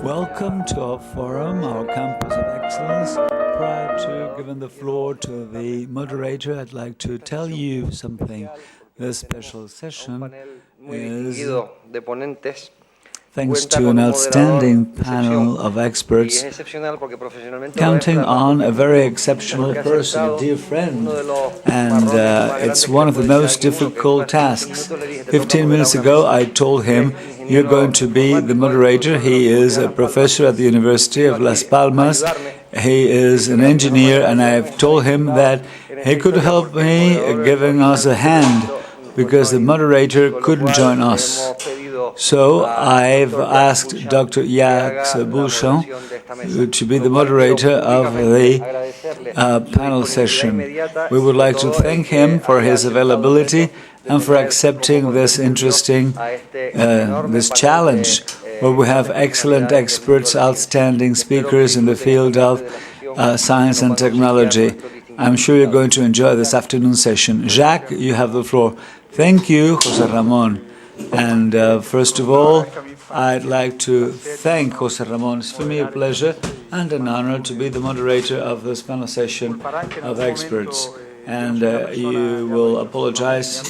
Welcome to our forum, our campus of excellence. Prior to giving the floor to the moderator, I'd like to tell you something. This special session is thanks to an outstanding panel of experts, counting on a very exceptional person, a dear friend, and it's one of the most difficult tasks. 15 minutes ago, I told him, you're going to be the moderator. He is a professor at the University of Las Palmas. He is an engineer, and I've told him that he could help me giving us a hand, because the moderator couldn't join us. So I've asked Dr. Jacques Bouchon to be the moderator of the panel session. We would like to thank him for his availability and for accepting this interesting this challenge, where we have excellent experts, outstanding speakers in the field of science and technology. I'm sure you're going to enjoy this afternoon session. Jacques, you have the floor. Thank you, José Ramón. And first of all, I'd like to thank José Ramón. It's for me a pleasure and an honor to be the moderator of this panel session of experts. And you will apologize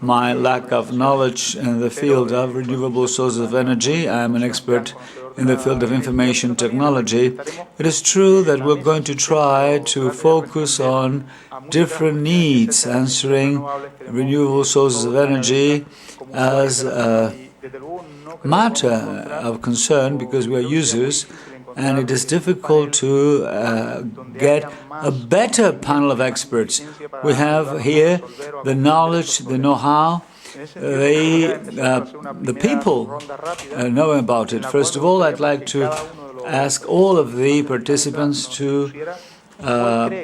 my lack of knowledge in the field of renewable sources of energy. I'm an expert in the field of information technology. It is true that we're going to try to focus on different needs, answering renewable sources of energy as a matter of concern, because we are users, and it is difficult to get a better panel of experts. We have here the knowledge, the know-how, the people knowing about it. First of all, I'd like to ask all of the participants to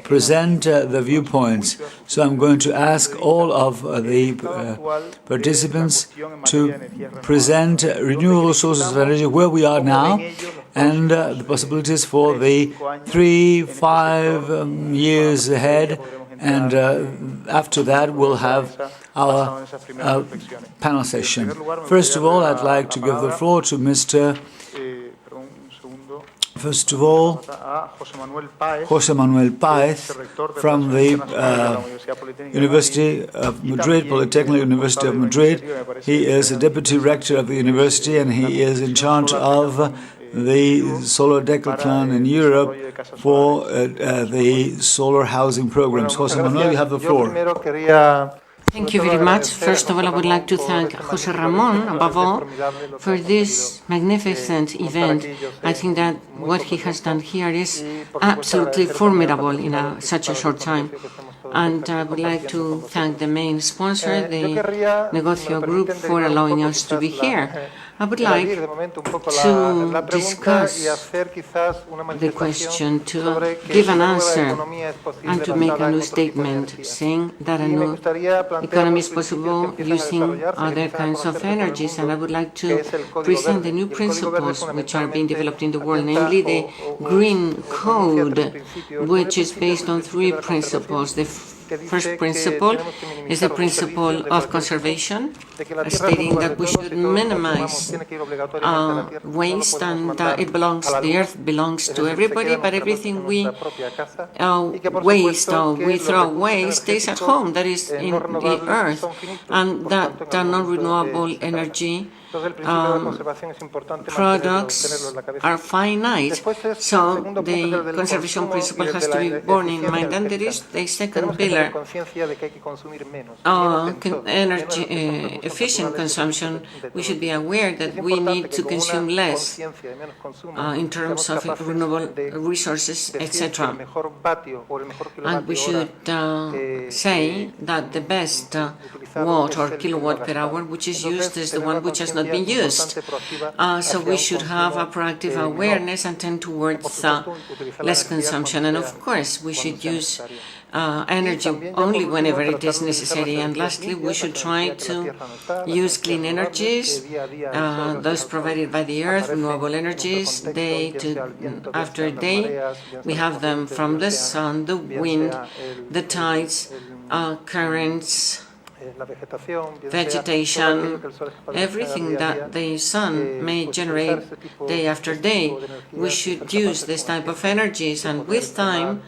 present the viewpoints. So I'm going to ask all of the participants to present renewable sources of energy, where we are now, and the possibilities for the 3-5 years ahead. And after that, we'll have our panel session. First of all, I'd like to give the floor to Mr. First of all, José Manuel Paez from the University of Madrid, Politécnica University of Madrid. He is a deputy rector of the university, and he is in charge of the solar decathlon in Europe for the solar housing programs. José Manuel, you have the floor. Thank you very much. First of all, I would like to thank José Ramón, above all, for this magnificent event. I think that what he has done here is absolutely formidable in such a short time. And I would like to thank the main sponsor, the Negocio Group, for allowing us to be here. I would like to discuss the question, to give an answer, and to make a new statement, saying that a new economy is possible using other kinds of energies. And I would like to present the new principles which are being developed in the world, namely the Green Code, which is based on 3 principles. The first principle is the principle of conservation, stating that we should minimize waste, and the earth belongs to everybody, but everything we waste or we throw away stays at home, that is in the earth, and that non-renewable energy products are finite. So the conservation principle has to be borne in mind. And there is the second pillar, energy efficient consumption. We should be aware that we need to consume less in terms of renewable resources, etc. And we should say that the best watt or kilowatt per hour which is used is the one which has not been used. So we should have a proactive awareness and tend towards less consumption. And of course, we should use energy only whenever it is necessary. And lastly, we should try to use clean energies, those provided by the earth, renewable energies, day after day. We have them from the sun, the wind, the tides, currents, vegetation, everything that the sun may generate day after day. We should use this type of energies, and with time,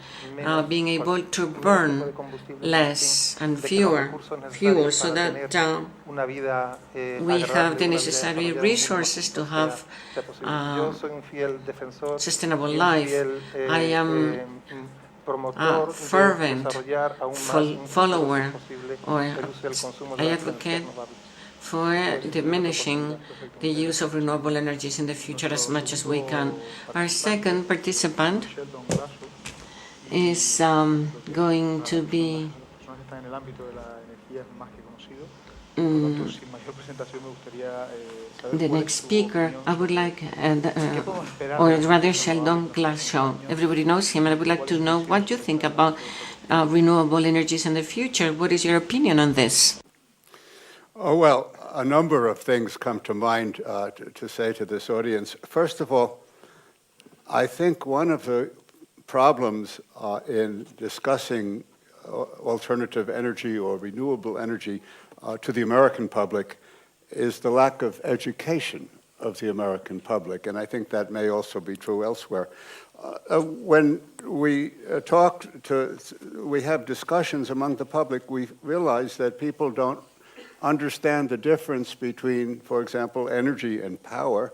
being able to burn less and fewer fuel, so that we have the necessary resources to have sustainable life. I am a fervent follower, or I advocate for diminishing the use of renewable energies in the future as much as we can. Our second participant is going to be the next speaker. I would like, or rather Sheldom Glashow. Everybody knows him, and I would like to know what you think about renewable energies in the future. What is your opinion on this? Oh, well, a number of things come to mind to say to this audience. First of all, I think one of the problems in discussing alternative energy or renewable energy to the American public is the lack of education of the American public, and I think that may also be true elsewhere. When we we have discussions among the public, we realize that people don't understand the difference between, for example, energy and power.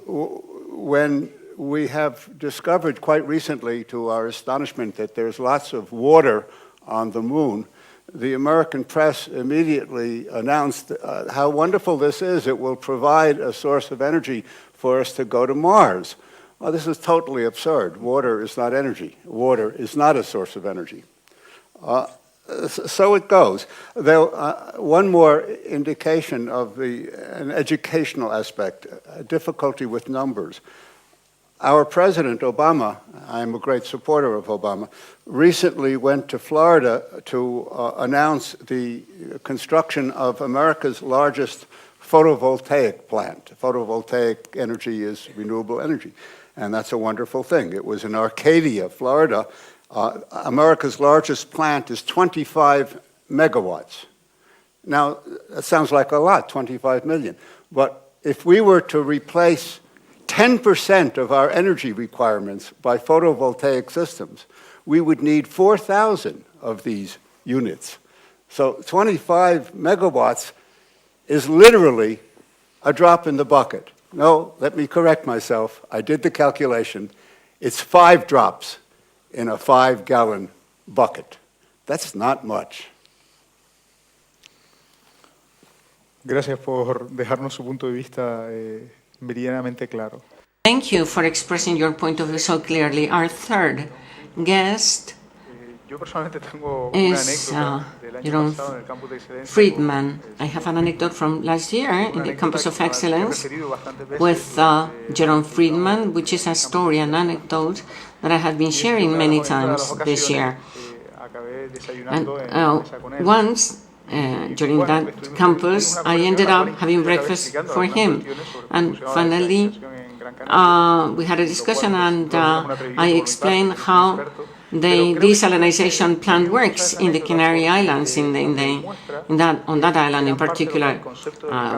When we have discovered quite recently, to our astonishment, that there's lots of water on the moon, the American press immediately announced how wonderful this is. It will provide a source of energy for us to go to Mars. Well, this is totally absurd. Water is not energy. Water is not a source of energy. So it goes. One more indication of an educational aspect, a difficulty with numbers. Our President, Obama, I'm a great supporter of Obama, recently went to Florida to announce the construction of America's largest photovoltaic plant. Photovoltaic energy is renewable energy, and that's a wonderful thing. It was in Arcadia, Florida. America's largest plant is 25 megawatts. Now, that sounds like a lot, 25 million. But if we were to replace 10% of our energy requirements by photovoltaic systems, we would need 4,000 of these units. So 25 megawatts is literally a drop in the bucket. No, let me correct myself. I did the calculation. It's 5 drops in a 5-gallon bucket. That's not much. Gracias por dejarnos su punto de vista meridianamente claro. Thank you for expressing your point of view so clearly. Our third guest is Jerome Friedman. I have an anecdote from last year in the Campus of Excellence with Jerome Friedman, which is a story, an anecdote that I have been sharing many times this year. And once during that campus, I ended up having breakfast for him. And finally, we had a discussion, and I explained how the desalination plant works in the Canary Islands. On that island in particular,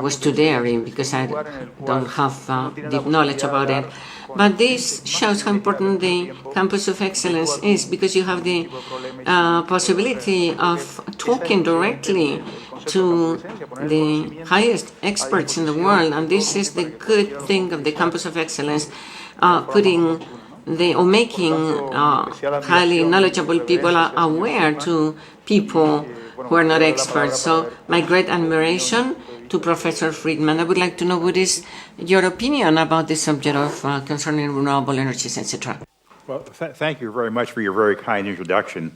was too daring because I don't have deep knowledge about it. But this shows how important the Campus of Excellence is, because you have the possibility of talking directly to the highest experts in the world, and this is the good thing of the Campus of Excellence, making highly knowledgeable people aware to people who are not experts. So my great admiration to Professor Friedman. I would like to know what is your opinion about the subject of concerning renewable energies, etc. Well, thank you very much for your very kind introduction.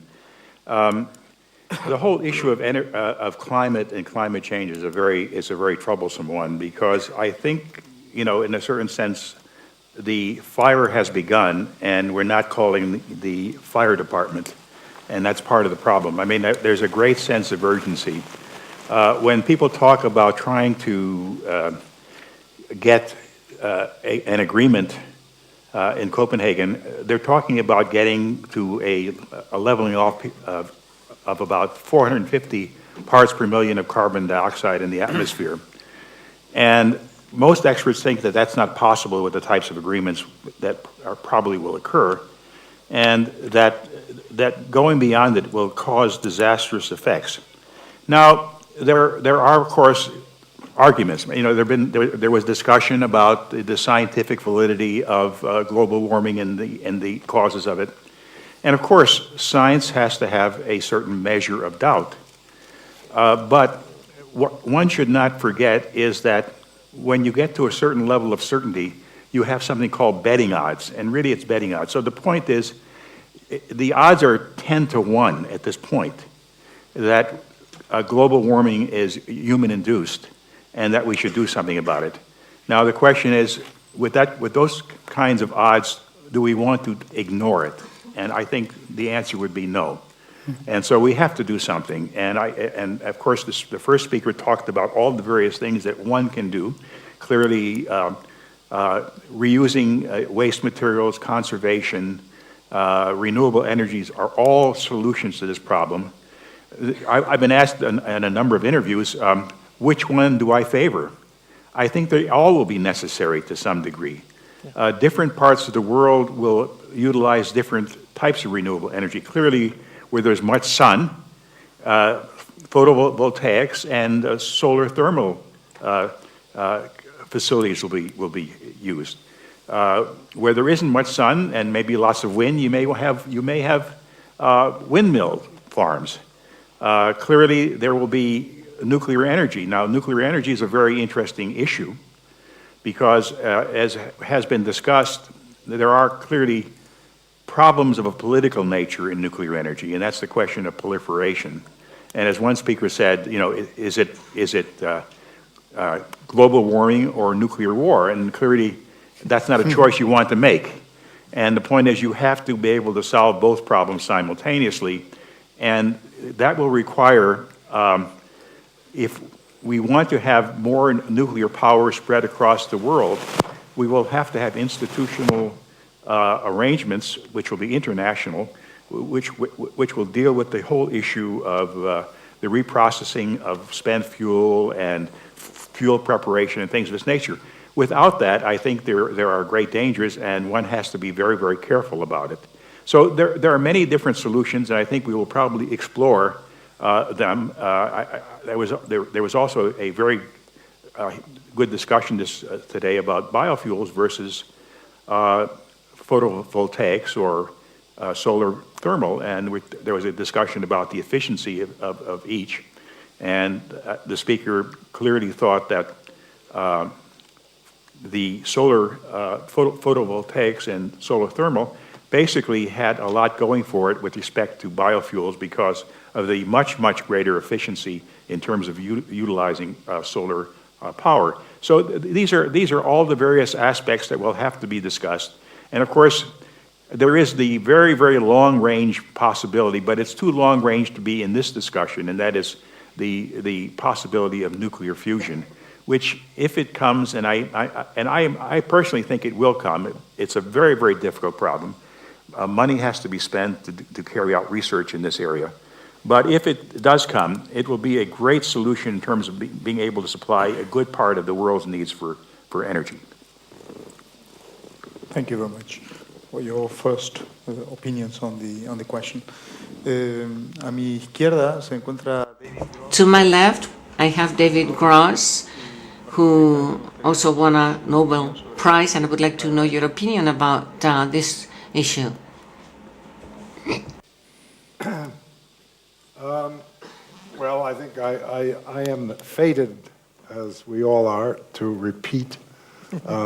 The whole issue of climate and climate change is a very troublesome one, because I think, in a certain sense, the fire has begun, and we're not calling the fire department, and that's part of the problem. I mean, there's a great sense of urgency. When people talk about trying to get an agreement in Copenhagen, they're talking about getting to a leveling off of about 450 parts per million of carbon dioxide in the atmosphere. And most experts think that that's not possible with the types of agreements that probably will occur, and that going beyond it will cause disastrous effects. Now, there are, of course, arguments. You know, there was discussion about the scientific validity of global warming and the causes of it. And of course, science has to have a certain measure of doubt. But what one should not forget is that when you get to a certain level of certainty, you have something called betting odds, and really it's betting odds. So the point is, the odds are 10 to 1 at this point that global warming is human-induced and that we should do something about it. Now the question is, with those kinds of odds, do we want to ignore it? And I think the answer would be no. And so we have to do something. And of course, the first speaker talked about all the various things that one can do. Clearly, reusing waste materials, conservation, renewable energies are all solutions to this problem. I've been asked in a number of interviews, which one do I favor? I think they all will be necessary to some degree. Different parts of the world will utilize different types of renewable energy. Clearly, where there's much sun, photovoltaics and solar thermal facilities will be used. Where there isn't much sun and maybe lots of wind, you may have windmill farms. Clearly, there will be nuclear energy. Now, nuclear energy is a very interesting issue because, as has been discussed, there are clearly problems of a political nature in nuclear energy, and that's the question of proliferation. And as one speaker said, you know, is it global warming or nuclear war? And clearly, that's not a choice you want to make. And the point is, you have to be able to solve both problems simultaneously, and that will require, if we want to have more nuclear power spread across the world, we will have to have institutional arrangements, which will be international, which will deal with the whole issue of the reprocessing of spent fuel and fuel preparation and things of this nature. Without that, I think there are great dangers, and one has to be very, very careful about it. So there are many different solutions, and I think we will probably explore them. There was also a very good discussion today about biofuels versus photovoltaics or solar thermal, and there was a discussion about the efficiency of each. And the speaker clearly thought that the solar photovoltaics and solar thermal basically had a lot going for it with respect to biofuels because of the much, much greater efficiency in terms of utilizing solar power. So these are all the various aspects that will have to be discussed. And of course, there is the very, very long-range possibility, but it's too long-range to be in this discussion, and that is the possibility of nuclear fusion, which, if it comes, and I personally think it will come, it's a very, very difficult problem. Money has to be spent to carry out research in this area. But if it does come, it will be a great solution in terms of being able to supply a good part of the world's needs for energy. Thank you very much for your first opinions on the question. A mi izquierda se encuentra David Gross. To my left, I have David Gross, who also won a Nobel Prize, and I would like to know your opinion about this issue. Well, I think I am fated, as we all are, to repeat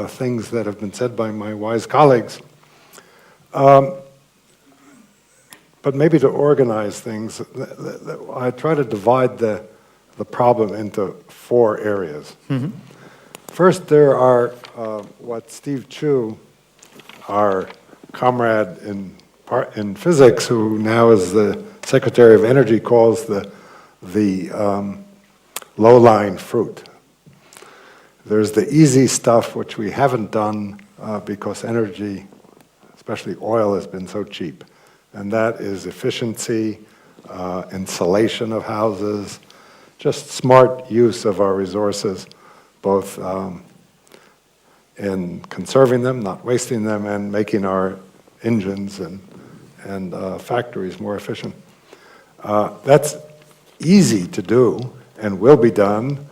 things that have been said by my wise colleagues. But maybe to organize things, I try to divide the problem into 4 areas. Mm-hmm. First, there are what Steve Chu, our comrade in physics, who now is the Secretary of Energy, calls the low-lying fruit. There's the easy stuff, which we haven't done because energy, especially oil, has been so cheap. And that is efficiency, insulation of houses, just smart use of our resources, both in conserving them, not wasting them, and making our engines and factories more efficient. That's easy to do and will be done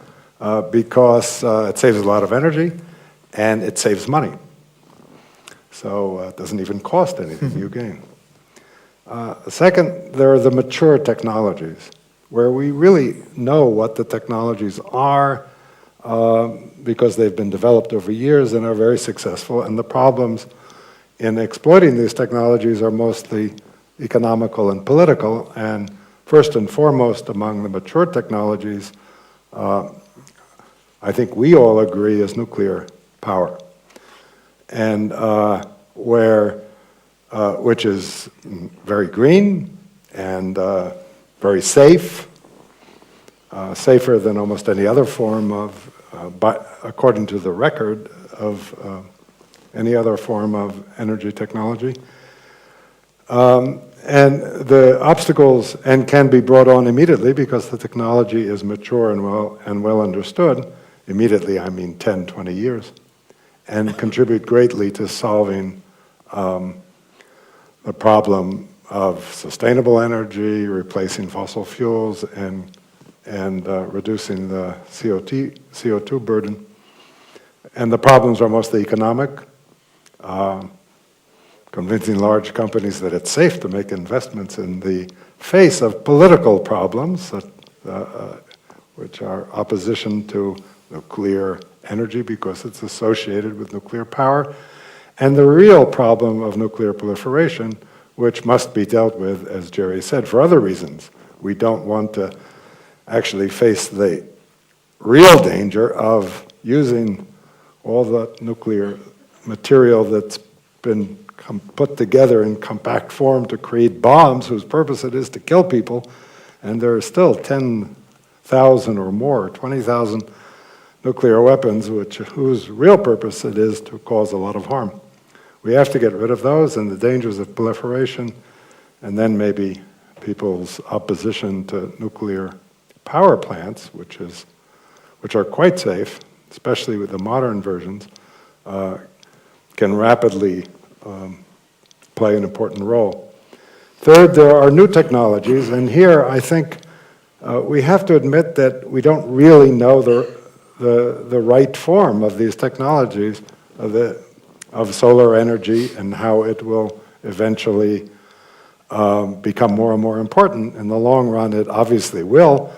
because it saves a lot of energy and it saves money. So it doesn't even cost anything, you gain. Second, there are the mature technologies, where we really know what the technologies are because they've been developed over years and are very successful, and the problems in exploiting these technologies are mostly economical and political, and first and foremost among the mature technologies, I think we all agree is nuclear power. And which is very green and very safe, safer than almost any other form of, according to the record, of any other form of energy technology. And the obstacles can be brought on immediately because the technology is mature and well understood. Immediately, I mean 10, 20 years, and contribute greatly to solving the problem of sustainable energy, replacing fossil fuels, and reducing the CO2 burden. And the problems are mostly economic, convincing large companies that it's safe to make investments in the face of political problems, which are opposition to nuclear energy because it's associated with nuclear power, and the real problem of nuclear proliferation, which must be dealt with, as Jerry said, for other reasons. We don't want to actually face the real danger of using all the nuclear material that's been put together in compact form to create bombs whose purpose it is to kill people, and there are still 10,000 or more, 20,000 nuclear weapons whose real purpose it is to cause a lot of harm. We have to get rid of those and the dangers of proliferation, and then maybe people's opposition to nuclear power plants, which are quite safe, especially with the modern versions, can rapidly play an important role. Third, there are new technologies, and here I think we have to admit that we don't really know the right form of these technologies, of solar energy, and how it will eventually become more and more important. In the long run, it obviously will,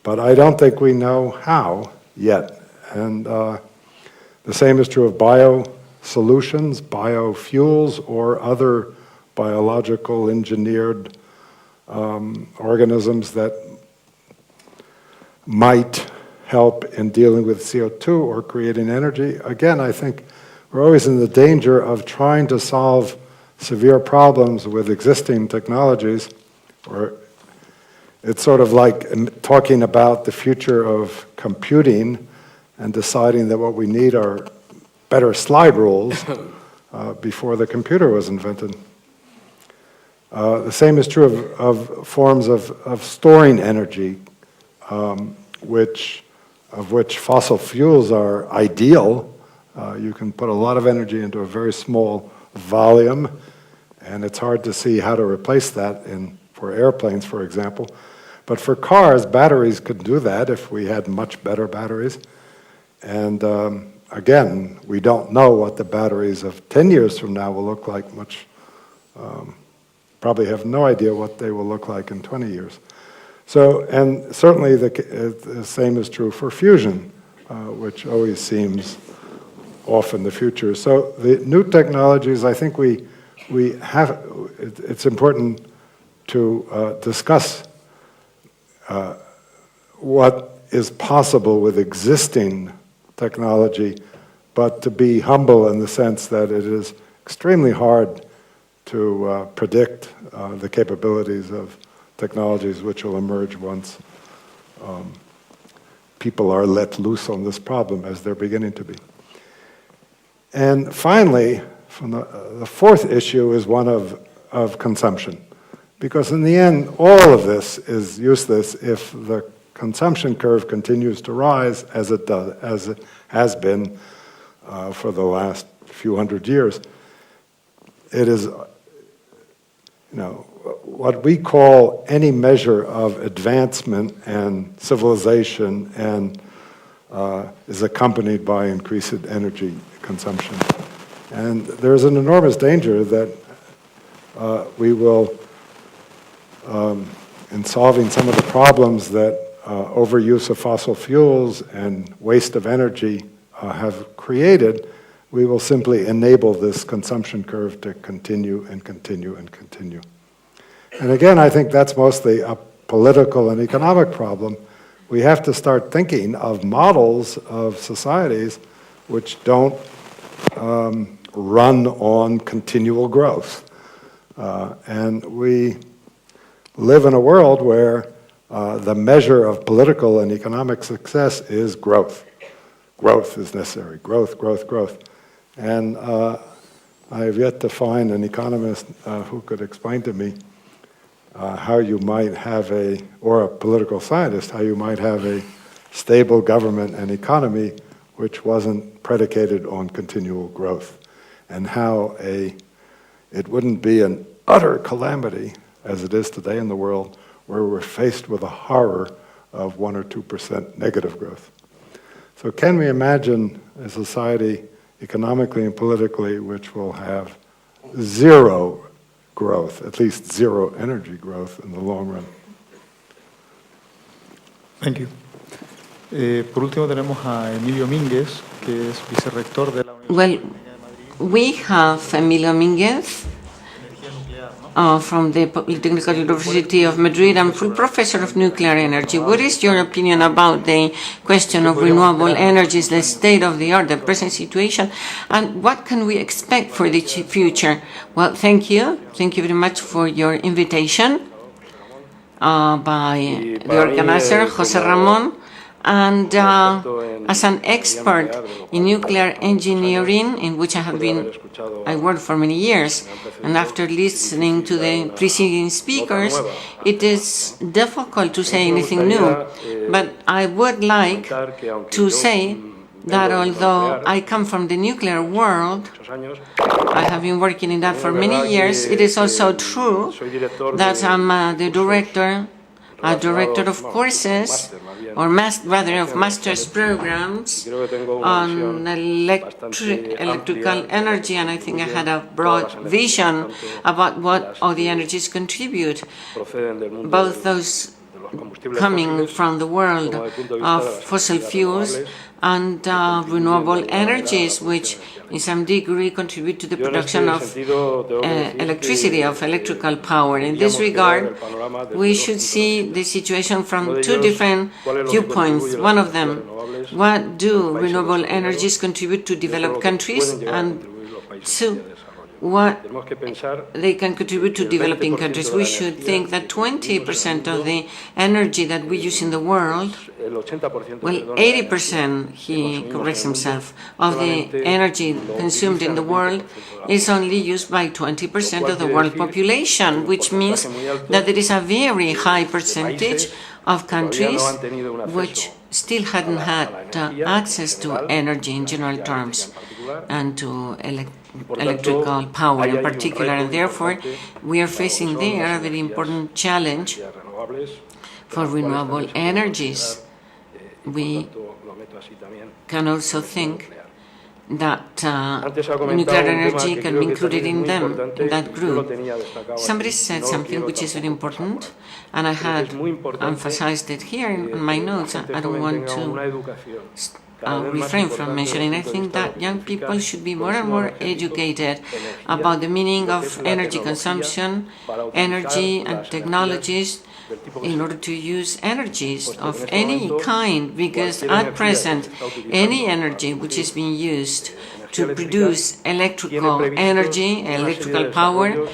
but I don't think we know how yet. And the same is true of biosolutions, biofuels, or other biological engineered organisms that might help in dealing with CO2 or creating energy. Again, I think we're always in the danger of trying to solve severe problems with existing technologies, or it's sort of like talking about the future of computing and deciding that what we need are better slide rules before the computer was invented. The same is true of forms of storing energy, of which fossil fuels are ideal. You can put a lot of energy into a very small volume, and it's hard to see how to replace that for airplanes, for example. But for cars, batteries could do that if we had much better batteries. And again, we don't know what the batteries of 10 years from now will look like. Probably have no idea what they will look like in 20 years. So, and certainly the same is true for fusion, which always seems off in the future. So the new technologies, I think it's important to discuss what is possible with existing technology, but to be humble in the sense that it is extremely hard to predict the capabilities of technologies which will emerge once people are let loose on this problem, as they're beginning to be. And finally, from the fourth issue is one of consumption. Because in the end, all of this is useless if the consumption curve continues to rise as it has been for the last few hundred years, it is, what we call any measure of advancement and civilization and is accompanied by increased energy consumption. And there's an enormous danger that we will, in solving some of the problems that overuse of fossil fuels and waste of energy have created, we will simply enable this consumption curve to continue and continue and continue. And again, I think that's mostly a political and economic problem. We have to start thinking of models of societies which don't run on continual growth. And we live in a world where the measure of political and economic success is growth. Growth is necessary. Growth, growth, growth. And I have yet to find an economist who could explain to me how you might have or a political scientist, how you might have a stable government and economy which wasn't predicated on continual growth, and how it wouldn't be an utter calamity as it is today in the world, where we're faced with a horror of 1 or 2% negative growth. So can we imagine a society economically and politically which will have zero growth, at least zero energy growth in the long run? Thank you. Por último tenemos a Emilio Minguez, que es vicerrector de la Well, we have Emilio Minguez from the Politécnica University of Madrid and full professor of nuclear energy. What is your opinion about the question of renewable energies, the state of the art, the present situation, and what can we expect for the future? Well, thank you. Thank you very much for your invitation by the organizer, José Ramón. And as an expert in nuclear engineering, in which I worked for many years, and after listening to the preceding speakers, it is difficult to say anything new. But I would like to say that although I come from the nuclear world, I have been working in that for many years, it is also true that I'm the director of courses, or of master's programs on electrical energy, and I think I had a broad vision about what all the energies contribute, both those coming from the world of fossil fuels and renewable energies, which in some degree contribute to the production of electricity, of electrical power. In this regard, we should see the situation from two different viewpoints. One of them, what do renewable energies contribute to developed countries? And two, what they can contribute to developing countries. We should think that 20% of the energy that we use in the world, well, 80%, he corrects himself, of the energy consumed in the world is only used by 20% of the world population, which means that there is a very high percentage of countries which still hadn't had access to energy in general terms and to electrical power in particular, and therefore we are facing there a very important challenge for renewable energies. We can also think that nuclear energy can be included in that group. Somebody said something which is very important, and I had emphasized it here in my notes. I don't want to refrain from mentioning. I think that young people should be more and more educated about the meaning of energy consumption, energy and technologies in order to use energies of any kind, because at present any energy which is being used to produce electrical energy, electrical power,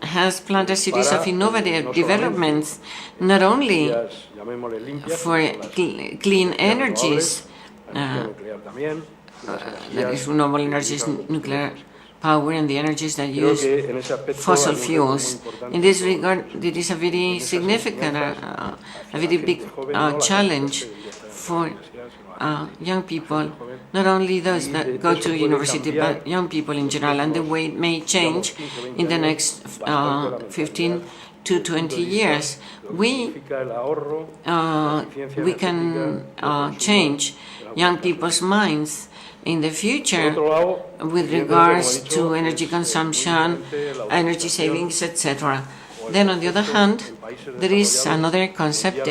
has planned a series of innovative developments, not only for clean energies, that is renewable energies, nuclear power and the energies that use fossil fuels. In this regard, it is a very significant, a very big challenge for young people, not only those that go to university, but young people in general, and the way it may change in the next 15 to 20 years. We can change young people's minds in the future with regards to energy consumption, energy savings, etc. Then, on the other hand, there is another concept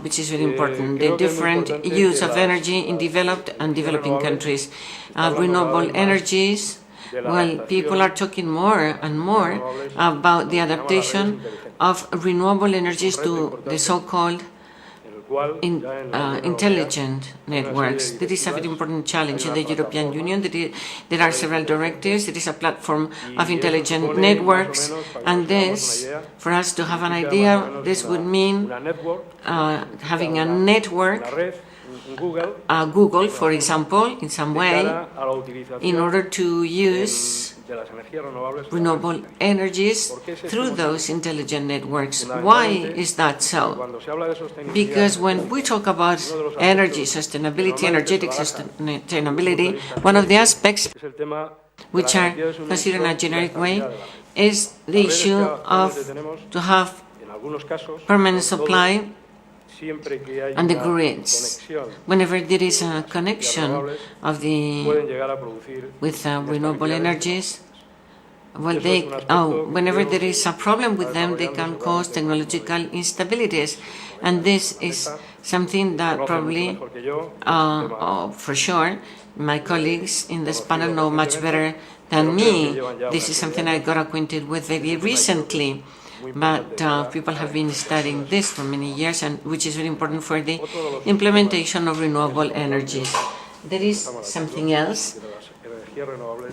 which is very important, the different use of energy in developed and developing countries. Renewable energies, well, people are talking more and more about the adaptation of renewable energies to the so-called intelligent networks. There is a very important challenge in the European Union. There are several directives. There is a platform of intelligent networks, and this, for us to have an idea, this would mean having a network, Google, for example, in some way, in order to use renewable energies through those intelligent networks. Why is that so? Because when we talk about energy sustainability, energetic sustainability, one of the aspects which are considered in a generic way is the issue of to have permanent supply and the grids. Whenever there is a connection of with renewable energies, well, whenever there is a problem with them, they can cause technological instabilities, and this is something that probably, for sure, my colleagues in this panel know much better than me. This is something I got acquainted with very recently. But people have been studying this for many years, and which is very important for the implementation of renewable energies. There is something else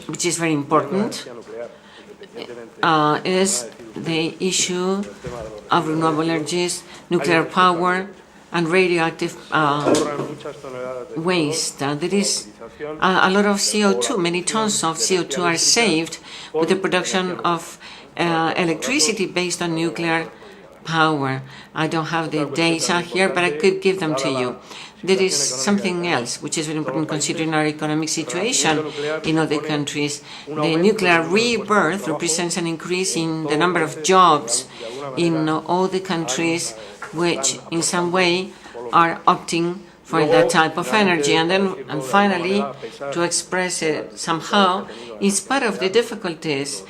which is very important, is the issue of renewable energies, nuclear power, and radioactive waste. There is a lot of CO2, many tons of CO2 are saved with the production of electricity based on nuclear power. I don't have the data here, but I could give them to you. There is something else which is very important considering our economic situation in other countries. The nuclear rebirth represents an increase in the number of jobs in all the countries which in some way are opting for that type of energy. And finally, to express it somehow, in spite of the difficulties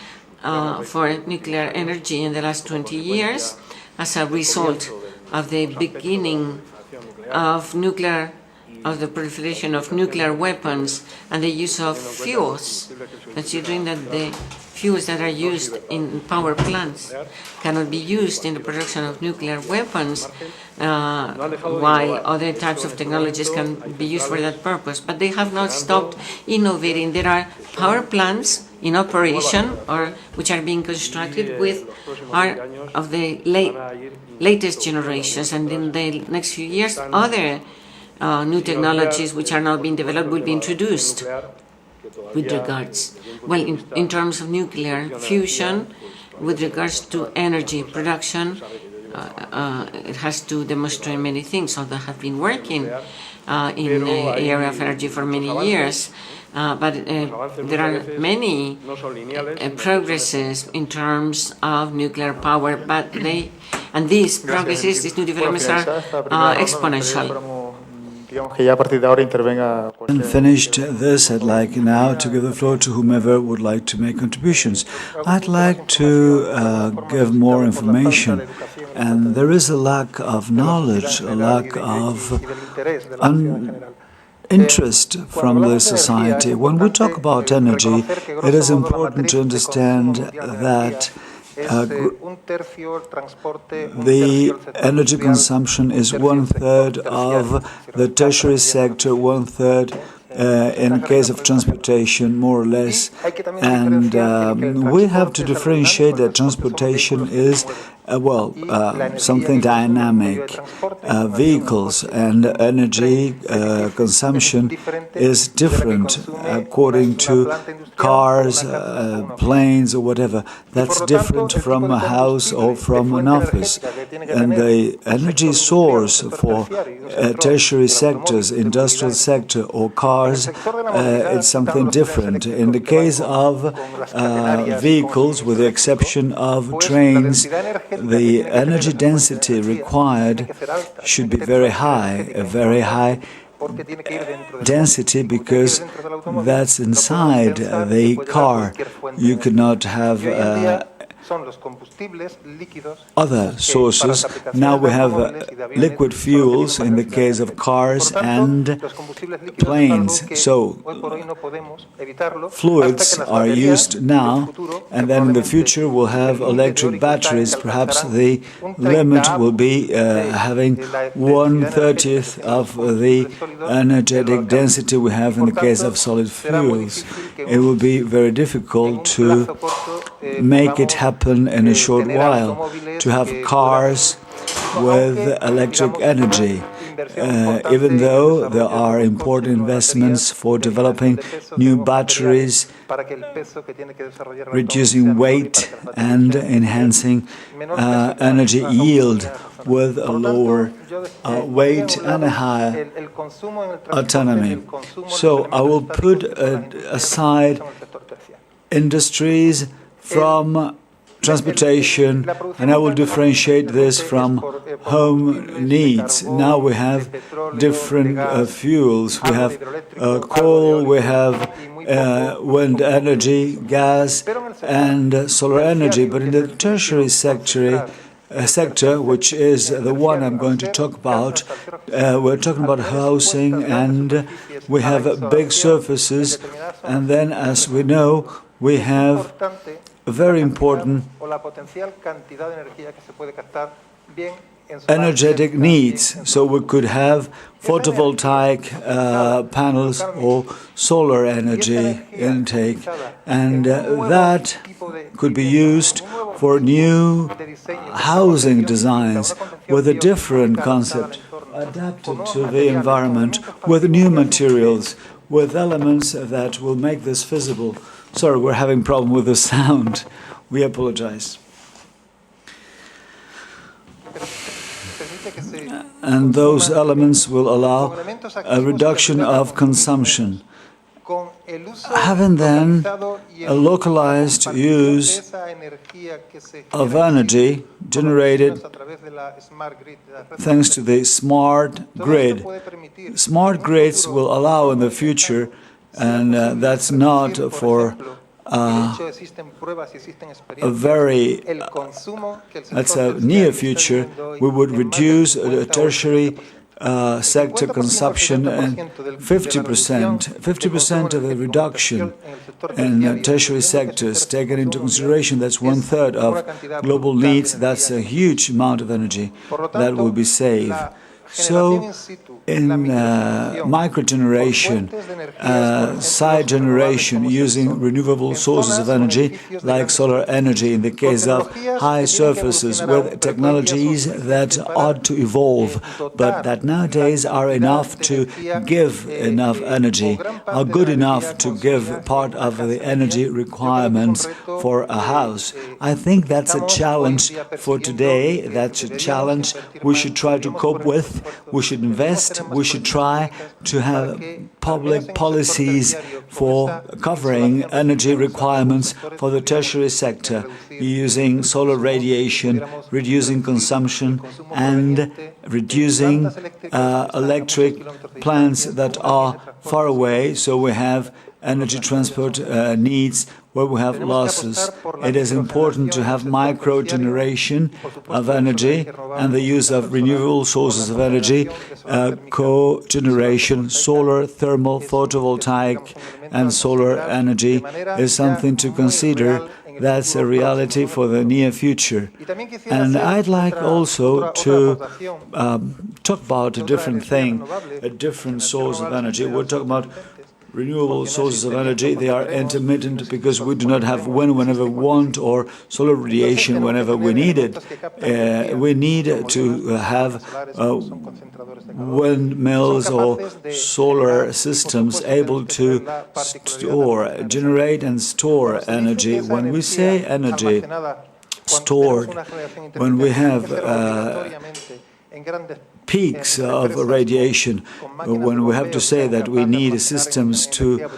for nuclear energy in the last 20 years, as a result of the beginning of the proliferation of nuclear weapons and the use of fuels, considering that the fuels that are used in power plants cannot be used in the production of nuclear weapons, while other types of technologies can be used for that purpose. But they have not stopped innovating. There are power plants in operation or which are being constructed are of the latest generations, and in the next few years other new technologies which are now being developed will be introduced with regards, well, in terms of nuclear fusion, with regards to energy production. It has to demonstrate many things, although I have been working in the area of energy for many years. But there are many progresses in terms of nuclear power, but these progresses, these new developments are exponential. And finished this, I'd like now to give the floor to whomever would like to make contributions. I'd like to give more information, and there is a lack of knowledge, a lack of interest from the society. When we talk about energy, it is important to understand that the energy consumption is 1/3 of the tertiary sector, 1/3 in case of transportation, more or less. And we have to differentiate that transportation is something dynamic. Vehicles and energy consumption is different according to cars, planes, or whatever. That's different from a house or from an office. And the energy source for tertiary sectors, industrial sector, or cars, it's something different. In the case of vehicles, with the exception of trains, the energy density required should be very high, a very high density, because that's inside the car. You could not have other sources. Now we have liquid fuels in the case of cars and planes. So fluids are used now, and then in the future we'll have electric batteries. Perhaps the limit will be having 1/30 of the energetic density we have in the case of solid fuels. It will be very difficult to make it happen in a short while, to have cars with electric energy. Even though there are important investments for developing new batteries, reducing weight and enhancing energy yield with a lower weight and a higher autonomy. So I will put aside industries from transportation, and I will differentiate this from home needs. Now we have different fuels. We have coal, we have wind energy, gas, and solar energy. But in the tertiary sector, which is the one I'm going to talk about, we're talking about housing, and we have big surfaces, and then, as we know, we have very important energetic needs. So we could have photovoltaic panels or solar energy intake, and that could be used for new housing designs with a different concept, adapted to the environment, with new materials, with elements that will make this feasible. Sorry, we're having a problem with the sound. We apologize. And those elements will allow a reduction of consumption. Having then a localized use of energy generated thanks to the smart grid. Smart grids will allow in the future, and that's not for that's a near future, we would reduce tertiary sector consumption and 50% of the reduction in tertiary sectors taken into consideration. That's 1/3 of global needs. That's a huge amount of energy that will be saved. So, in microgeneration, side generation using renewable sources of energy, like solar energy, in the case of high surfaces, with technologies that ought to evolve, but that nowadays are enough to give enough energy, are good enough to give part of the energy requirements for a house. I think that's a challenge for today. That's a challenge we should try to cope with. We should invest, we should try to have public policies for covering energy requirements for the tertiary sector, using solar radiation, reducing consumption, and reducing electric plants that are far away, so we have energy transport needs where we have losses. It is important to have micro-generation of energy and the use of renewable sources of energy, co-generation, solar, thermal, photovoltaic, and solar energy is something to consider. That's a reality for the near future. And I'd like also to talk about a different thing, a different source of energy. We're talking about renewable sources of energy. They are intermittent because we do not have wind whenever we want or solar radiation whenever we need it. We need to have windmills or solar systems able to generate and store energy. When we say energy stored, when we have peaks of radiation, when we have to say that we need systems to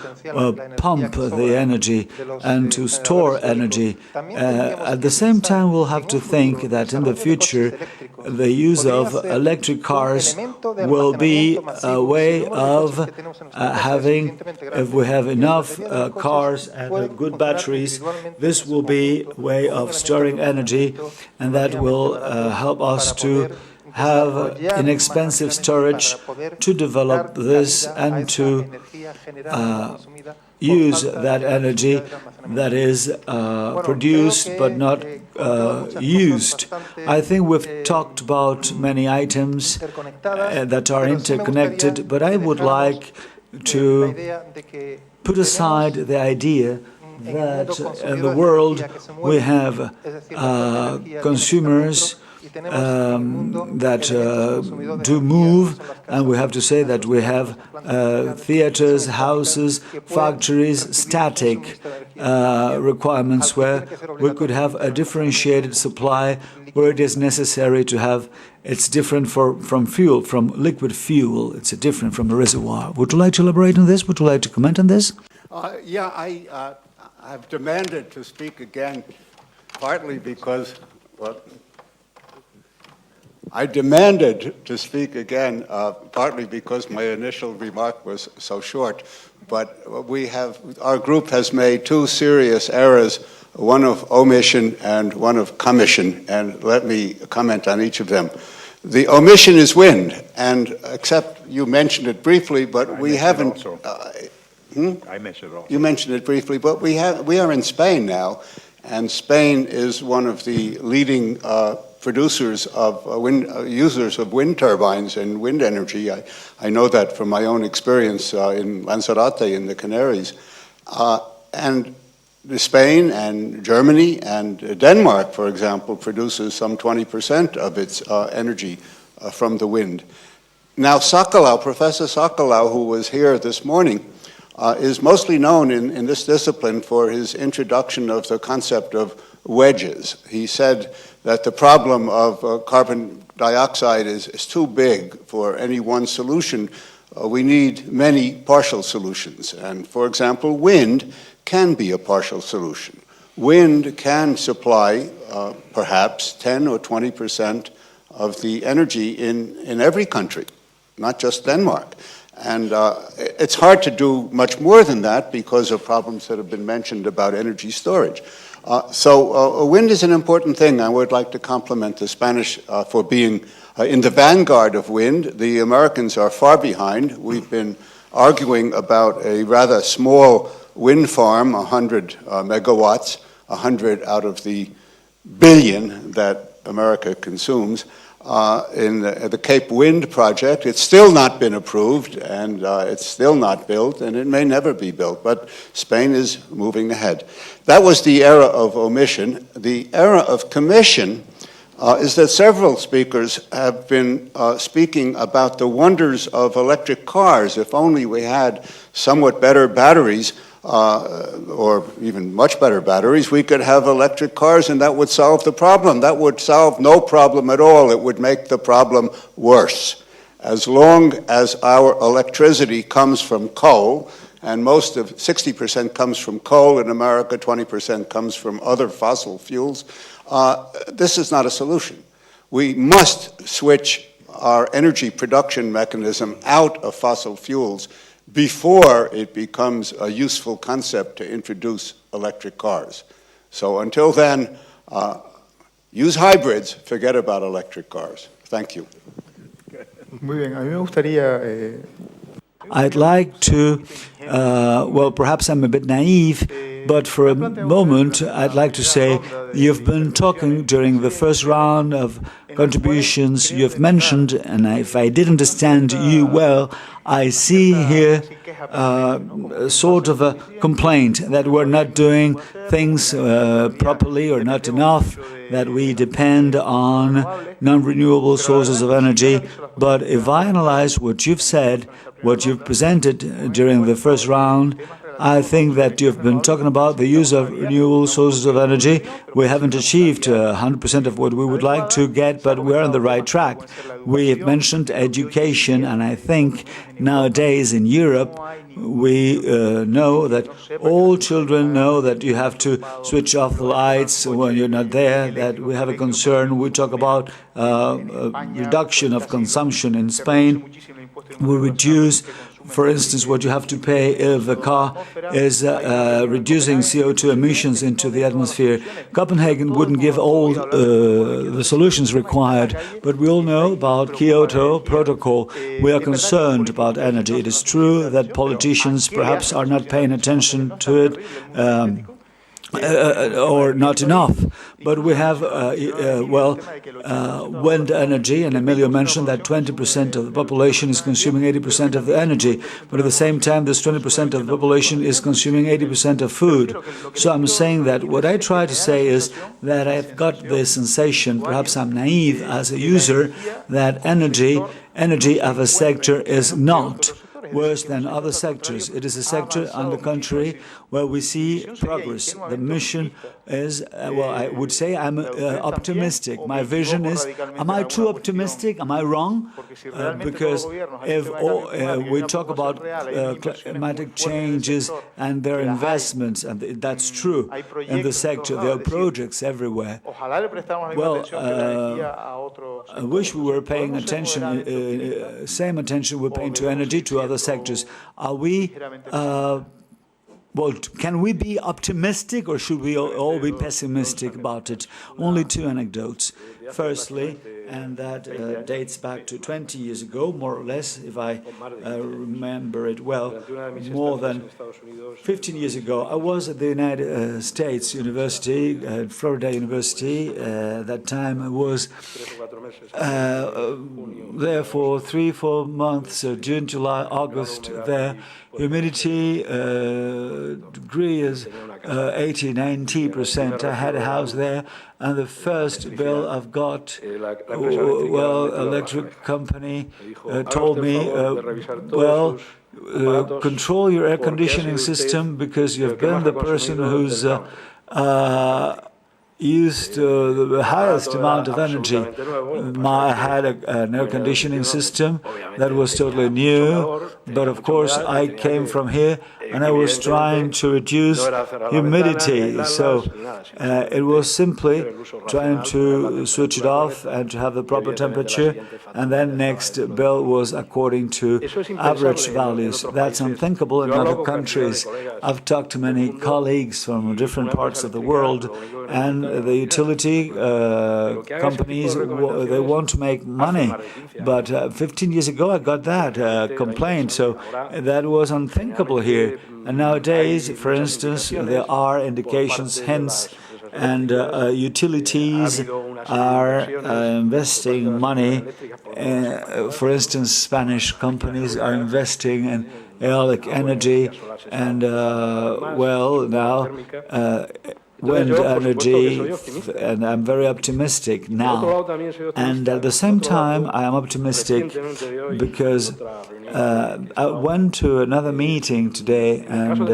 pump the energy and to store energy. At the same time, we'll have to think that in the future, the use of electric cars will be a way of having, if we have enough cars and good batteries, this will be a way of storing energy, and that will help us to have inexpensive storage to develop this and to use that energy that is produced but not used. I think we've talked about many items that are interconnected, but I would like to put aside the idea that in the world we have consumers that do move, and we have to say that we have theaters, houses, factories, static requirements where we could have a differentiated supply where it is necessary to have. It's different from fuel, from liquid fuel. It's different from a reservoir. Would you like to elaborate on this? Would you like to comment on this? Yeah, I've demanded to speak again, partly because, well, I demanded to speak again, partly because my initial remark was so short, but our group has made two serious errors, one of omission and one of commission, and let me comment on each of them. The omission is wind, and except you mentioned it briefly, but we haven't. I mentioned it also. You mentioned it briefly, but we are in Spain now, and Spain is one of the leading producers of users of wind turbines and wind energy. I know that from my own experience in Lanzarote in the Canaries. And Spain and Germany and Denmark, for example, produces some 20% of its energy from the wind. Now, Professor Sokolow, who was here this morning, is mostly known in this discipline for his introduction of the concept of wedges. He said that the problem of carbon dioxide is too big for any one solution. We need many partial solutions. And for example, wind can be a partial solution. Wind can supply perhaps 10 or 20% of the energy in every country, not just Denmark. And it's hard to do much more than that because of problems that have been mentioned about energy storage. So wind is an important thing. I would like to compliment the Spanish for being in the vanguard of wind. The Americans are far behind. We've been arguing about a rather small wind farm, 100 megawatts, 100 out of the billion that America consumes. In the Cape Wind project. It's still not been approved, and it's still not built, and it may never be built, but Spain is moving ahead. That was the era of omission. The era of commission is that several speakers have been speaking about the wonders of electric cars. If only we had somewhat better batteries, or even much better batteries, we could have electric cars and that would solve the problem. That would solve no problem at all. It would make the problem worse. As long as our electricity comes from coal, and most of 60% comes from coal in America, 20% comes from other fossil fuels, this is not a solution. We must switch our energy production mechanism out of fossil fuels before it becomes a useful concept to introduce electric cars. So until then, use hybrids, forget about electric cars. Thank you. Muy bien, a mí me gustaría... I'd like to, well, perhaps I'm a bit naive, But for a moment, I'd like to say you've been talking during the first round of contributions. You've mentioned, and if I did understand you well, I see here sort of a complaint that we're not doing things properly or not enough, that we depend on non-renewable sources of energy. But if I analyze what you've said, what you've presented during the first round, I think that you've been talking about the use of renewable sources of energy. We haven't achieved 100% of what we would like to get, but we're on the right track. We have mentioned education, and I think nowadays in Europe, we know that all children know that you have to switch off the lights when you're not there, that we have a concern. We talk about reduction of consumption in Spain. We reduce, for instance, what you have to pay if a car is reducing CO2 emissions into the atmosphere. Copenhagen wouldn't give all the solutions required, but we all know about Kyoto Protocol. We are concerned about energy. It is true that politicians perhaps are not paying attention to it, or not enough. But we have, wind energy, and Emilio mentioned that 20% of the population is consuming 80% of the energy, but at the same time, this 20% of the population is consuming 80% of food. So I'm saying that what I try to say is that I've got the sensation, perhaps I'm naive as a user, that energy of a sector is not worse than other sectors. It is a sector, on the contrary, where we see progress. The mission is, I would say I'm optimistic. My vision is, am I too optimistic? Am I wrong? Because if we talk about climatic changes and their investments, and that's true in the sector, there are projects everywhere. Well, I wish we were paying attention, same attention we're paying to energy, to other sectors. Are we, can we be optimistic, or should we all be pessimistic about it? Only two anecdotes. Firstly, and that dates back to 20 years ago, more or less, if I remember it well, more than 15 years ago. I was at the United States University, Florida University. At that time I was there for 3-4 months, June, July, August there. Humidity degree is 80-90%. I had a house there, and the first bill I've got, electric company told me, control your air conditioning system because you've been the person who's used the highest amount of energy. I had an air conditioning system that was totally new, but of course I came from here and I was trying to reduce humidity. So it was simply trying to switch it off and to have the proper temperature, and then next bill was according to average values. That's unthinkable in other countries. I've talked to many colleagues from different parts of the world, and the utility companies, they want to make money. But 15 years ago I got that complaint, so that was unthinkable here. And nowadays, for instance, there are indications, hints, and utilities are investing money. For instance, Spanish companies are investing in eolic energy, and now wind energy, and I'm very optimistic now. And at the same time, I am optimistic because I went to another meeting today, and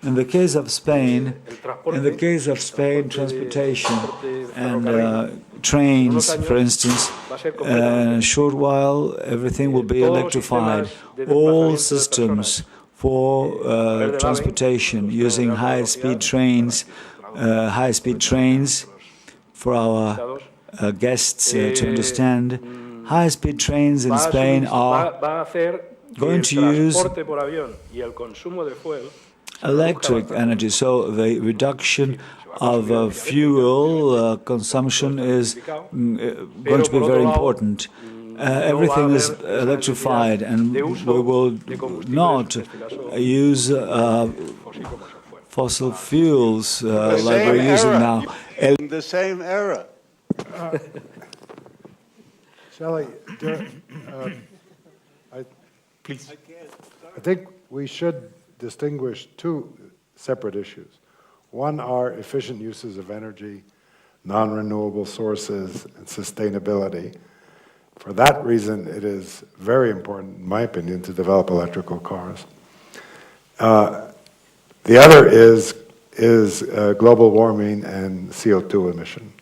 in the case of Spain, transportation and trains, for instance, in a short while, everything will be electrified. All systems for transportation using high-speed trains, for our guests to understand. High-speed trains in Spain are going to use electric energy, so the reduction of fuel consumption is going to be very important. Everything is electrified, and we will not use fossil fuels like same we're using era. now. In the same era. Shelley, Please. I think we should distinguish two separate issues. One are efficient uses of energy, non-renewable sources, and sustainability. For that reason, it is very important, in my opinion, to develop electrical cars. The other is global warming and CO2 emission.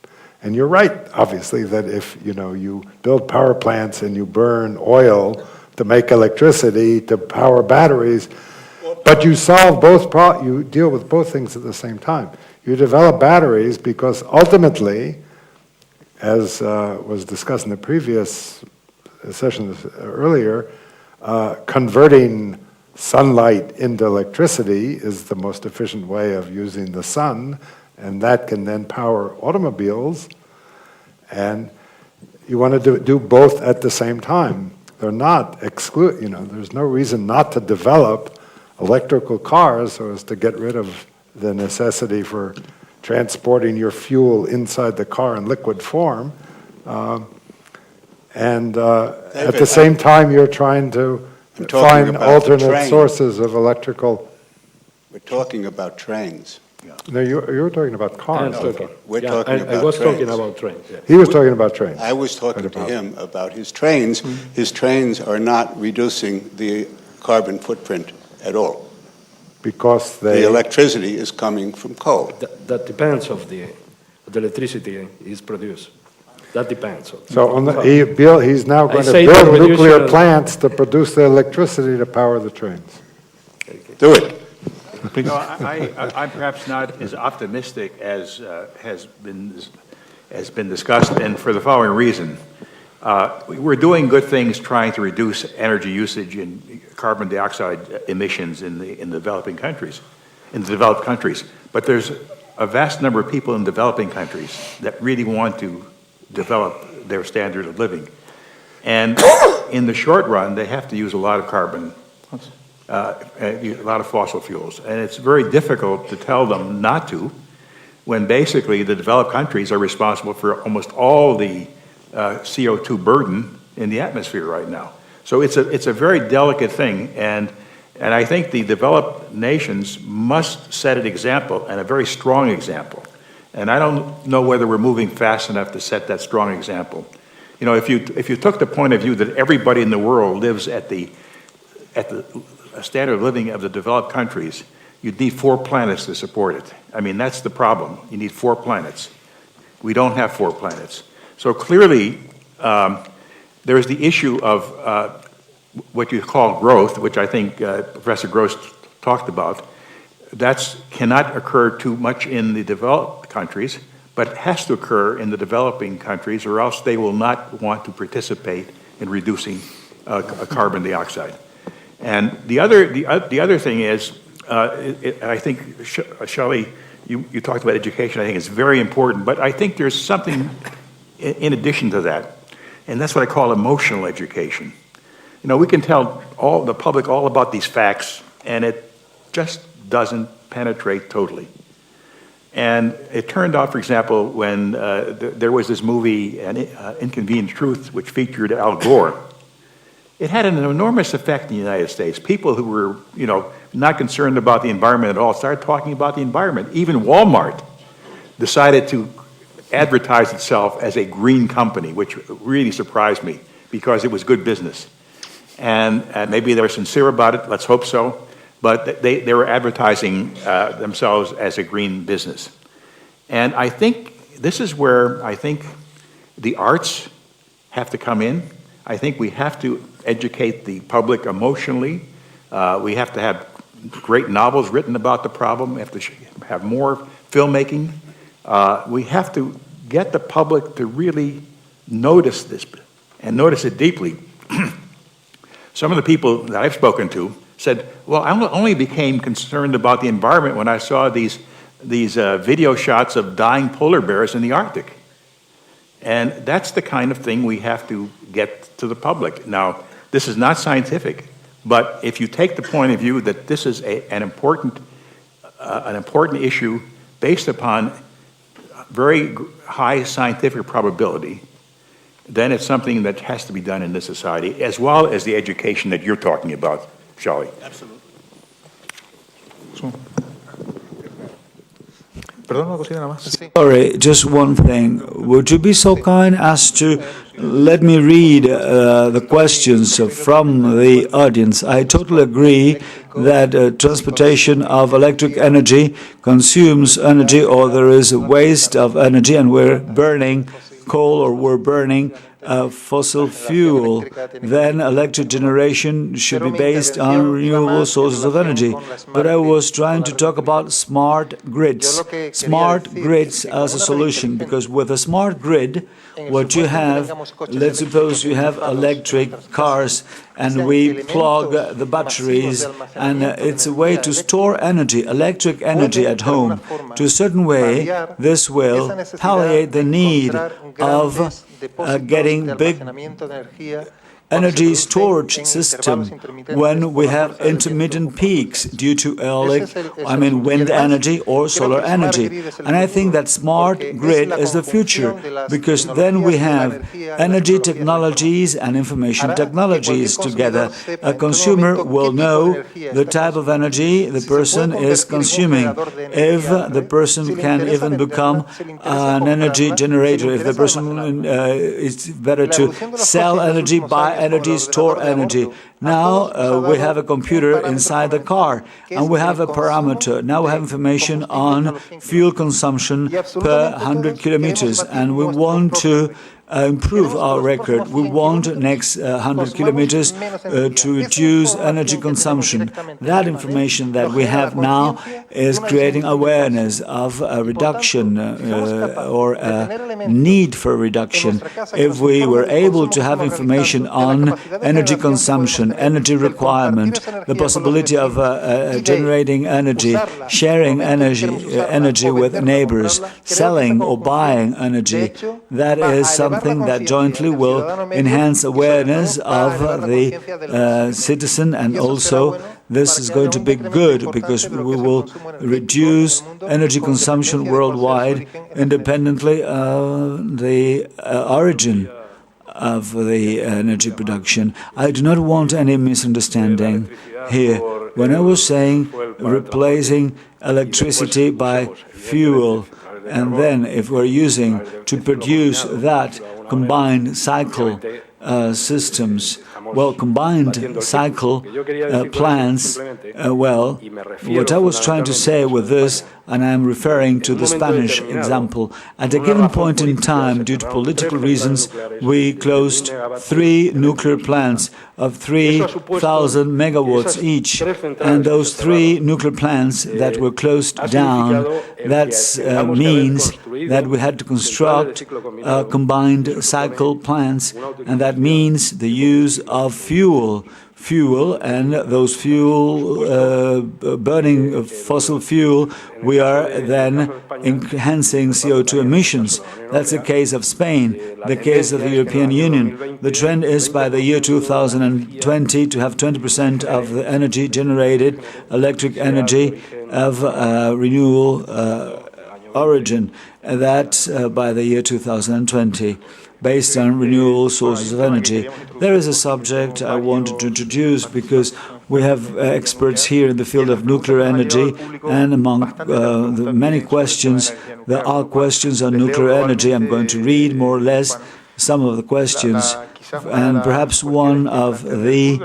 And you're right, obviously, that if you build power plants and you burn oil to make electricity to power batteries, but you solve you deal with both things at the same time. You develop batteries because ultimately, as was discussed in the previous session earlier, converting sunlight into electricity is the most efficient way of using the sun, and that can then power automobiles. And you want to do both at the same time. They're not there's no reason not to develop electrical cars so as to get rid of the necessity for transporting your fuel inside the car in liquid form. At the same time, you're trying to find alternate sources of electrical. We're talking about trains. No, you were talking about cars. We're talking about I was trains. talking about trains. Yeah. He was talking about trains. I was talking to him about his trains. His trains are not reducing the carbon footprint at all. Because The electricity is coming from coal. That depends of the electricity is produced. That depends. So he's now going to say build the nuclear reducer- plants to produce the electricity to power the trains. Do it. No, I'm perhaps not as optimistic as has been discussed, and for the following reason. We're doing good things trying to reduce energy usage and carbon dioxide emissions in the developed countries. But there's a vast number of people in developing countries that really want to develop their standard of living. And in the short run, they have to use a lot of carbon, a lot of fossil fuels. And it's very difficult to tell them not to, when basically the developed countries are responsible for almost all the CO2 burden in the atmosphere right now. So it's a very delicate thing, and I think the developed nations must set an example, and a very strong example. And I don't know whether we're moving fast enough to set that strong example. You know, if you took the point of view that everybody in the world lives at the standard of living of the developed countries, you'd need 4 planets to support it. I mean, that's the problem. You need 4 planets. We don't have 4 planets. So clearly, there is the issue of what you call growth, which I think Professor Gross talked about. That cannot occur too much in the developed countries, but it has to occur in the developing countries, or else they will not want to participate in reducing carbon dioxide. And the other thing is, I think, Shelley, you talked about education. I think it's very important, but I think there's something in addition to that, and that's what I call emotional education. You know, we can tell the public all about these facts, and it just doesn't penetrate totally. And it turned out, for example, when there was this movie, Inconvenient Truth, which featured Al Gore. It had an enormous effect in the United States. People who were, not concerned about the environment at all started talking about the environment. Even Walmart decided to advertise itself as a green company, which really surprised me because it was good business. And maybe they were sincere about it, let's hope so, but they were advertising themselves as a green business. And I think this is where I think the arts have to come in. I think we have to educate the public emotionally. We have to have great novels written about the problem. We have to have more filmmaking. We have to get the public to really notice this and notice it deeply. Some of the people that I've spoken to said, well, I only became concerned about the environment when I saw these video shots of dying polar bears in the Arctic. And that's the kind of thing we have to get to the public. Now, this is not scientific, but if you take the point of view that this is an important an important issue based upon very high scientific probability, then it's something that has to be done in this society, as well as the education that you're talking about, Charlie. Absolutely. Perdón, una cosita nada más. Sorry, just one thing. Would you be so kind as to let me read the questions from the audience? I totally agree that transportation of electric energy consumes energy, or there is a waste of energy, and we're burning coal or we're burning fossil fuel. Then electric generation should be based on renewable sources of energy. But I was trying to talk about smart grids as a solution, because with a smart grid, what you have, let's suppose you have electric cars and we plug the batteries, and it's a way to store energy, electric energy at home. To a certain way, this will palliate the need of getting big energy storage system when we have intermittent peaks due to wind energy or solar energy. And I think that smart grid is the future, because then we have energy technologies and information technologies together. A consumer will know the type of energy the person is consuming. If the person can even become an energy generator, if the person it's better to sell energy, buy energy, store energy. Now we have a computer inside the car, and we have a parameter. Now we have information on fuel consumption per 100 kilometers, and we want to improve our record. We want next 100 kilometers to reduce energy consumption. That information that we have now is creating awareness of a reduction or a need for reduction. If we were able to have information on energy consumption, energy requirement, the possibility of generating energy, sharing energy with neighbors, selling or buying energy, that is something that jointly will enhance awareness of the citizen, and also this is going to be good because we will reduce energy consumption worldwide independently of the origin of the energy production. I do not want any misunderstanding here. When I was saying replacing electricity by fuel, and then if we're using to produce that combined cycle systems, combined cycle plants, what I was trying to say with this, and I'm referring to the Spanish example, at a given point in time, due to political reasons, we closed 3 nuclear plants of 3,000 megawatts each, and those 3 nuclear plants that were closed down, that means that we had to construct combined cycle plants, and that means the use of fuel, and those burning fossil fuel, we are then enhancing CO2 emissions. That's the case of Spain, the case of the European Union. The trend is by the year 2020 to have 20% of the energy generated, electric energy, of renewable origin. That by the year 2020. Based on renewable sources of energy. There is a subject I wanted to introduce because we have experts here in the field of nuclear energy, and among the many questions, there are questions on nuclear energy. I'm going to read more or less some of the questions, and perhaps one of the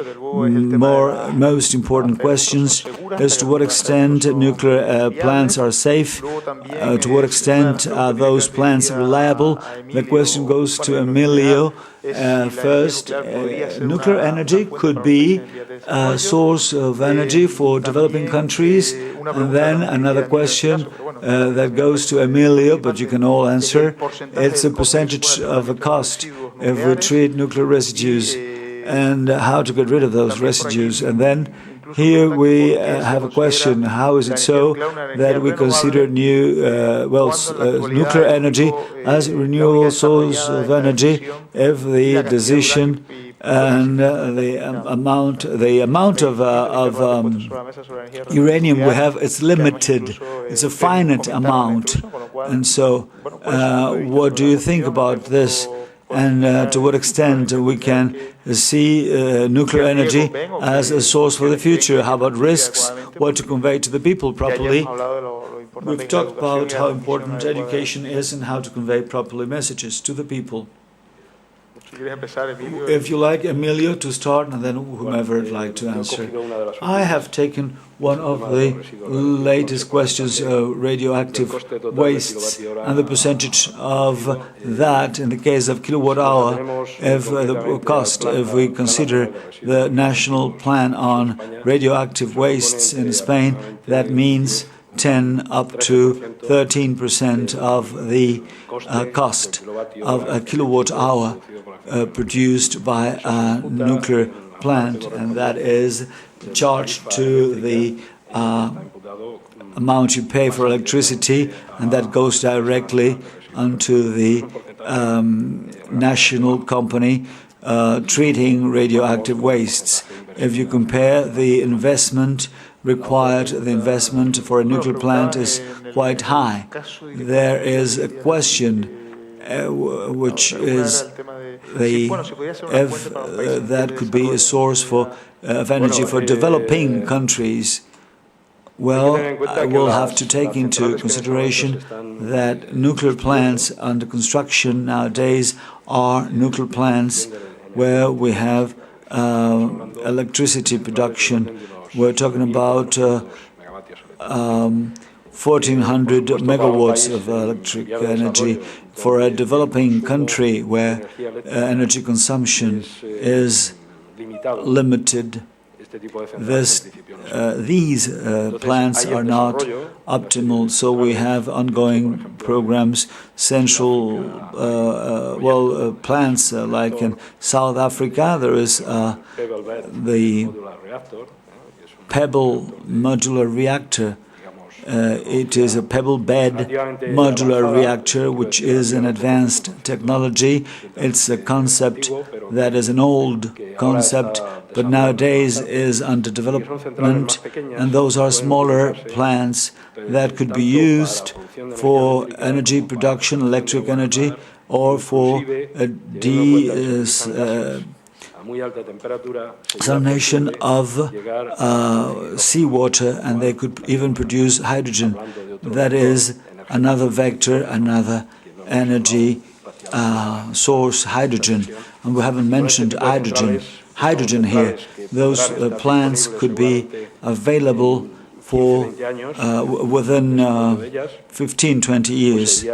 most important questions is to what extent nuclear plants are safe, to what extent are those plants reliable. The question goes to Emilio. First, nuclear energy could be a source of energy for developing countries. And then another question that goes to Emilio, but you can all answer. It's a percentage of the cost if we treat nuclear residues, and how to get rid of those residues. And then here we have a question: how is it so that we consider nuclear energy as a renewable source of energy if the decision and the amount of uranium we have is limited. It's a finite amount. And so, what do you think about this? And to what extent we can see nuclear energy as a source for the future? How about risks? What to convey to the people properly? We've talked about how important education is and how to convey properly messages to the people. If you like, Emilio, to start, and then whomever would like to answer. I have taken one of the latest questions, radioactive wastes, and the percentage of that in the case of kilowatt hour, if the cost, if we consider the national plan on radioactive wastes in Spain, that means 10 up to 13% of the cost of a kilowatt hour produced by a nuclear plant, and that is charged to the amount you pay for electricity, and that goes directly onto the national company treating radioactive wastes. If you compare the investment required, the investment for a nuclear plant is quite high. There is a question which is if that could be a source of energy for developing countries. Well, we'll have to take into consideration that nuclear plants under construction nowadays are nuclear plants where we have electricity production. We're talking about 1,400 megawatts of electric energy. For a developing country where energy consumption is limited, these plants are not optimal. So we have ongoing programs, central, plants like in South Africa. There is the pebble modular reactor. It is a pebble bed modular reactor, which is an advanced technology. It's a concept that is an old concept, but nowadays is under development, and those are smaller plants that could be used for energy production, electric energy, or for desalination of seawater, and they could even produce hydrogen. That is another vector, another energy source, hydrogen. And we haven't mentioned hydrogen here. Those plants could be available for within 15, 20 years,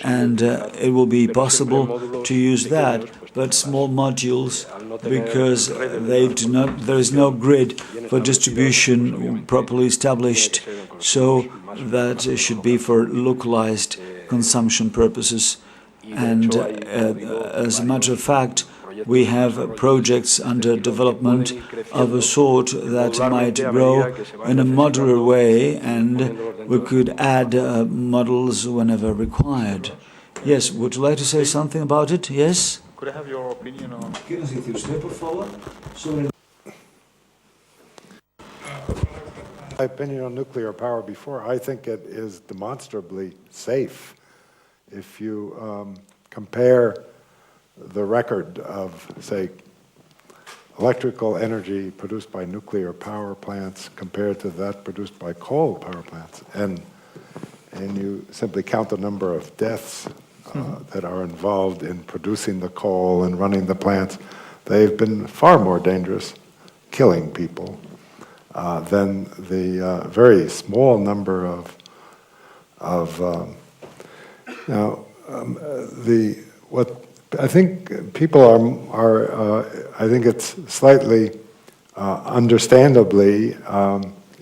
and it will be possible to use that. But small modules, because there is no grid for distribution properly established, so that should be for localized consumption purposes. And as a matter of fact, we have projects under development of a sort that might grow in a modular way, and we could add models whenever required. Yes, would you like to say something about it? Yes? Could I have your opinion on? My opinion on nuclear power before, I think it is demonstrably safe. If you compare the record of, say, electrical energy produced by nuclear power plants compared to that produced by coal power plants, and you simply count the number of deaths that are involved in producing the coal and running the plants, they've been far more dangerous, killing people, than the very small number what I think people are I think it's slightly understandably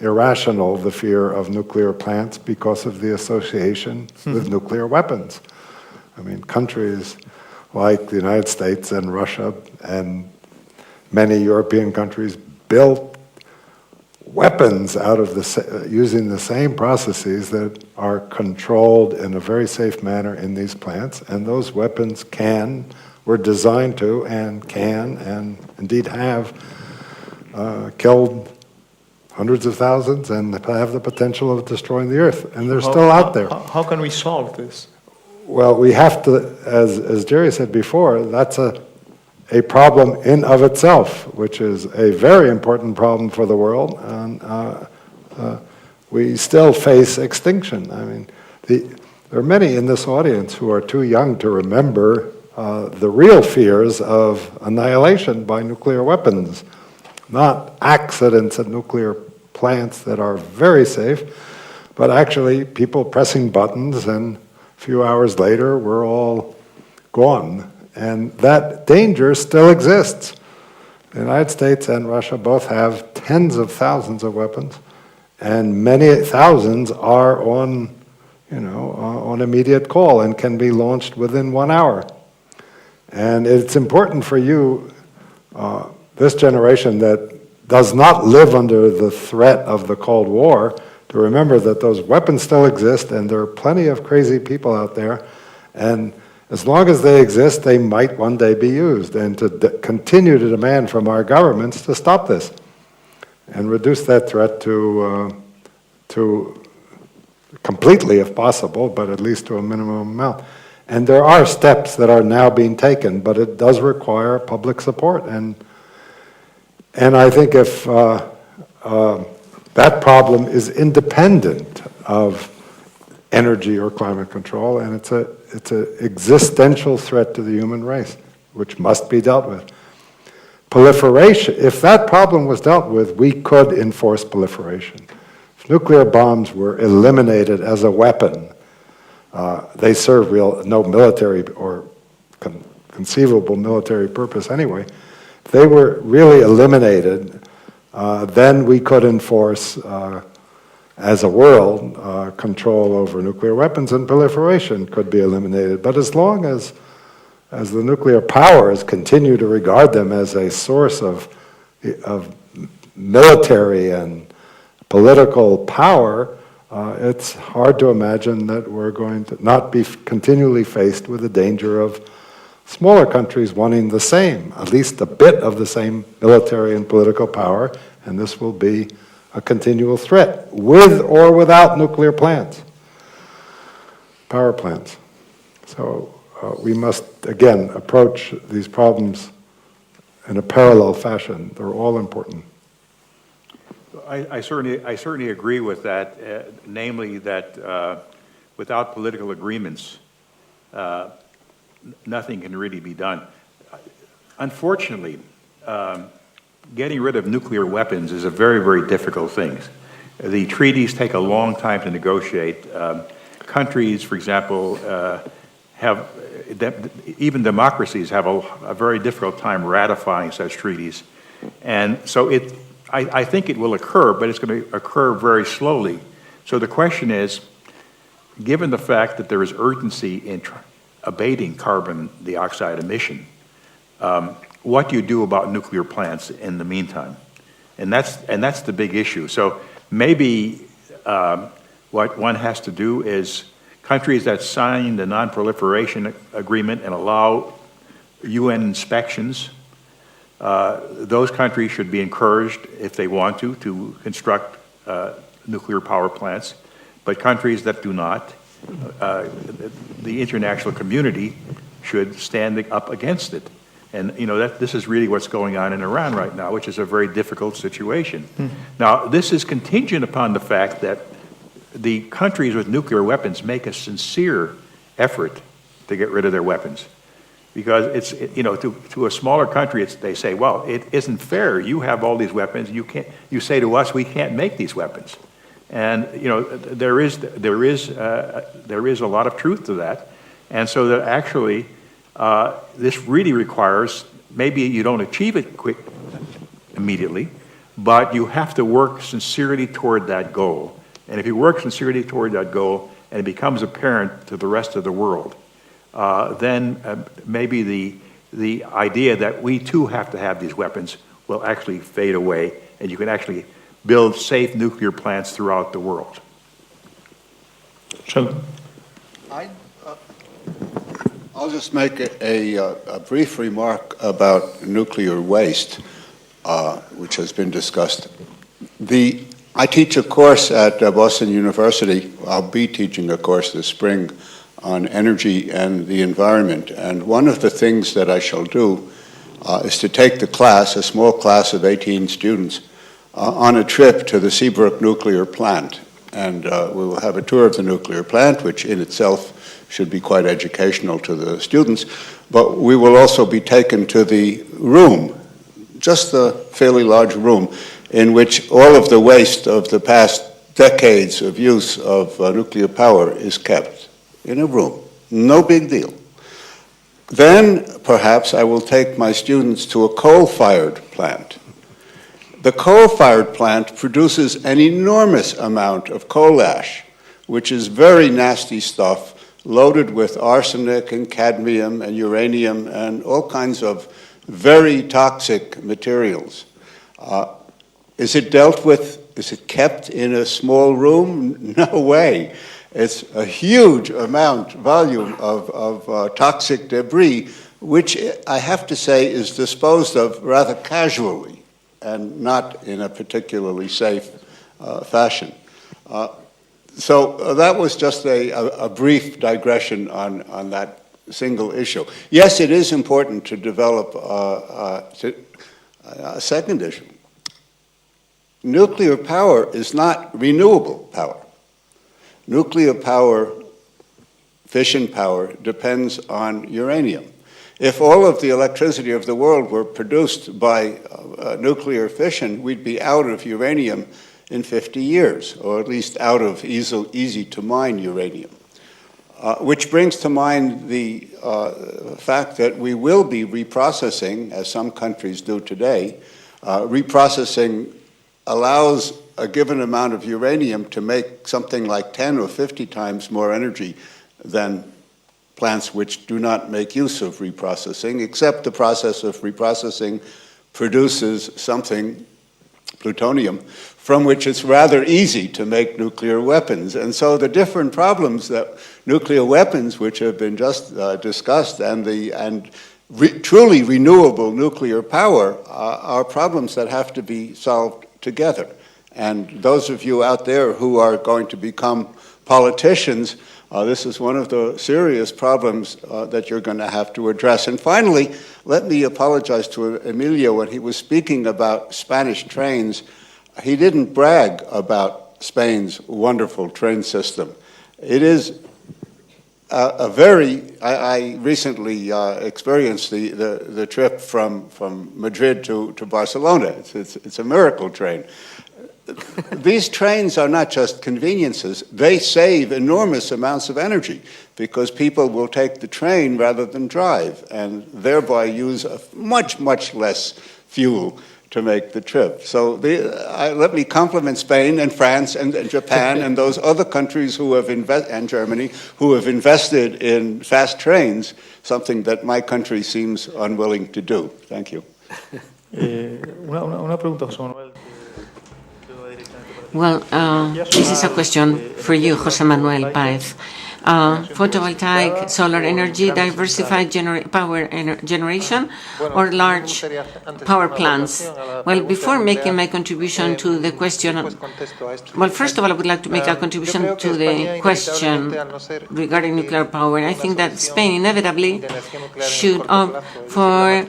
irrational, the fear of nuclear plants, because of the association with nuclear weapons. I mean, countries like the United States and Russia and many European countries built weapons out of using the same processes that are controlled in a very safe manner in these plants, and those weapons can were designed to and can and indeed have killed hundreds of thousands and have the potential of destroying the earth. And they're still out there. How can we solve this? Well, we have to, as Jerry said before, that's a problem in of itself, which is a very important problem for the world. And we still face extinction. I mean, there are many in this audience who are too young to remember the real fears of annihilation by nuclear weapons, not accidents at nuclear plants that are very safe, but actually people pressing buttons and a few hours later we're all gone. And that danger still exists. The United States and Russia both have tens of thousands of weapons, and many thousands are on, on immediate call and can be launched within 1 hour. And it's important for you, this generation that does not live under the threat of the Cold War, to remember that those weapons still exist, and there are plenty of crazy people out there, and as long as they exist, they might one day be used, and to continue to demand from our governments to stop this and reduce that threat to completely, if possible, but at least to a minimum amount. And there are steps that are now being taken, but it does require public support. And I think if that problem is independent of energy or climate control, and it's an existential threat to the human race, which must be dealt with. Proliferation, if that problem was dealt with, we could enforce proliferation. If nuclear bombs were eliminated as a weapon, they serve no military or conceivable military purpose anyway. If they were really eliminated, then we could enforce as a world, control over nuclear weapons, and proliferation could be eliminated. But as long as the nuclear powers continue to regard them as a source of military and political power, it's hard to imagine that we're going to not be continually faced with the danger of smaller countries wanting the same, at least a bit of the same military and political power, and this will be a continual threat, with or without nuclear plants, power plants. So we must, again, approach these problems in a parallel fashion. They're all important. I certainly agree with that, namely that without political agreements, nothing can really be done. Unfortunately, getting rid of nuclear weapons is a very, very difficult thing. The treaties take a long time to negotiate. Countries, for example, even democracies have a very difficult time ratifying such treaties. And so I think it will occur, but it's going to occur very slowly. So the question is, given the fact that there is urgency in abating carbon dioxide emission, what do you do about nuclear plants in the meantime? And that's the big issue. So maybe what one has to do is countries that sign the non-proliferation agreement and allow UN inspections, those countries should be encouraged, if they want to construct nuclear power plants. But countries that do not, the international community should stand up against it. And this is really what's going on in Iran right now, which is a very difficult situation. Now, this is contingent upon the fact that the countries with nuclear weapons make a sincere effort to get rid of their weapons. Because it's, to a smaller country, they say, well, it isn't fair. You have all these weapons. You say to us, we can't make these weapons. And, there is a lot of truth to that. And so that actually, this really requires, maybe you don't achieve it immediately, but you have to work sincerely toward that goal. And if you work sincerely toward that goal and it becomes apparent to the rest of the world, then maybe the idea that we too have to have these weapons will actually fade away, and you can actually build safe nuclear plants throughout the world. Sheldom. I'll just make a brief remark about nuclear waste, which has been discussed. I teach a course at Boston University. I'll be teaching a course this spring on energy and the environment. And one of the things that I shall do is to take the class, a small class of 18 students, on a trip to the Seabrook nuclear plant. And we will have a tour of the nuclear plant, which in itself should be quite educational to the students. But we will also be taken to the room, just a fairly large room, in which all of the waste of the past decades of use of nuclear power is kept in a room. No big deal. Then, perhaps, I will take my students to a coal-fired plant. The coal-fired plant produces an enormous amount of coal ash, which is very nasty stuff, loaded with arsenic and cadmium and uranium and all kinds of very toxic materials. Is it dealt with? Is it kept in a small room? No way. It's a huge volume of toxic debris, which I have to say is disposed of rather casually and not in a particularly safe fashion. So that was just a brief digression on that single issue. Yes, it is important to develop a second issue. Nuclear power is not renewable power. Nuclear power, fission power, depends on uranium. If all of the electricity of the world were produced by nuclear fission, we'd be out of uranium in 50 years, or at least out of easy-to-mine uranium. Which brings to mind the fact that we will be reprocessing, as some countries do today. Reprocessing allows a given amount of uranium to make something like 10 or 50 times more energy than plants which do not make use of reprocessing, except the process of reprocessing produces something, plutonium, from which it's rather easy to make nuclear weapons. And so the different problems that nuclear weapons, which have been just discussed, and truly renewable nuclear power are problems that have to be solved together. And those of you out there who are going to become politicians, this is one of the serious problems that you're going to have to address. And finally, let me apologize to Emilio. When he was speaking about Spanish trains, he didn't brag about Spain's wonderful train system. It is I recently experienced the trip from Madrid to Barcelona. It's a miracle train. These trains are not just conveniences. They save enormous amounts of energy because people will take the train rather than drive and thereby use much, much less fuel to make the trip. So let me compliment Spain and France and Japan and those other countries who have and Germany who have invested in fast trains, something that my country seems unwilling to do. Thank you. Una pregunta, José Manuel. Well, this is a question for you, José Manuel Paez. Photovoltaic, solar energy, diversified power generation, or large power plants? Well, before making my contribution to the question, well, first of all, I would like to make a contribution to the question regarding nuclear power. I think that Spain inevitably should opt for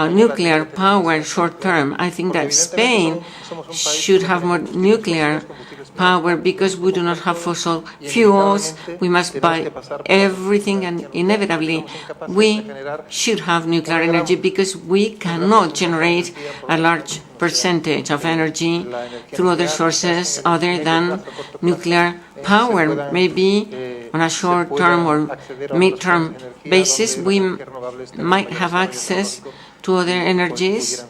nuclear power short term. I think that Spain should have more nuclear power because we do not have fossil fuels. We must buy everything, and inevitably we should have nuclear energy because we cannot generate a large percentage of energy through other sources other than nuclear power. Maybe on a short-term or mid-term basis we might have access to other energies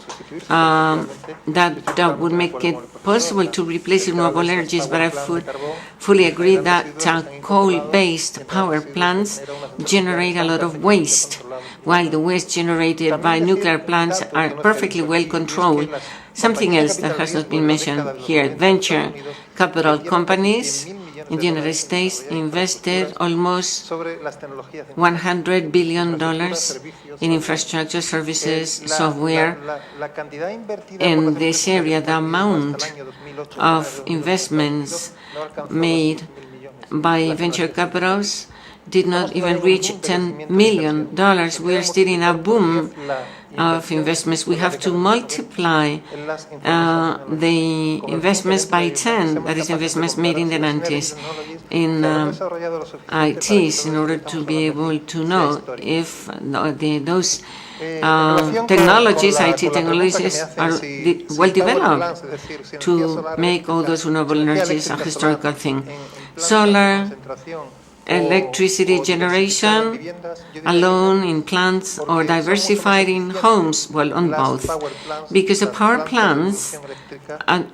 that would make it possible to replace renewable energies, but I fully agree that coal-based power plants generate a lot of waste, while the waste generated by nuclear plants are perfectly well controlled. Something else that has not been mentioned here, venture capital companies in the United States invested almost $100 billion in infrastructure, services, software. In this area, the amount of investments made by venture capitals did not even reach $10 million. We are still in a boom of investments. We have to multiply the investments by 10, that is investments made in the 90s in ITs, in order to be able to know if those technologies, IT technologies, are well developed to make all those renewable energies a historical thing. Solar, electricity generation alone in plants or diversified in homes, well, on both, because the power plants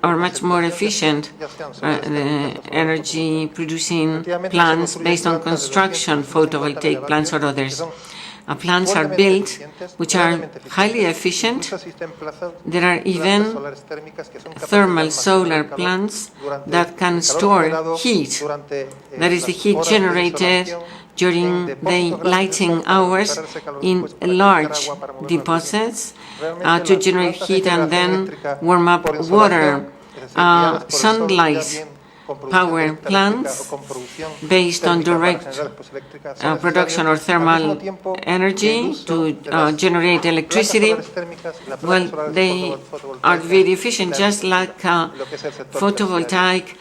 are much more efficient, the energy producing plants based on construction, photovoltaic plants or others. Plants are built which are highly efficient. There are even thermal solar plants that can store heat. That is the heat generated during the lighting hours in large deposits to generate heat and then warm up water. Sunlight power plants based on direct production or thermal energy to generate electricity. Well, they are very efficient, just like photovoltaic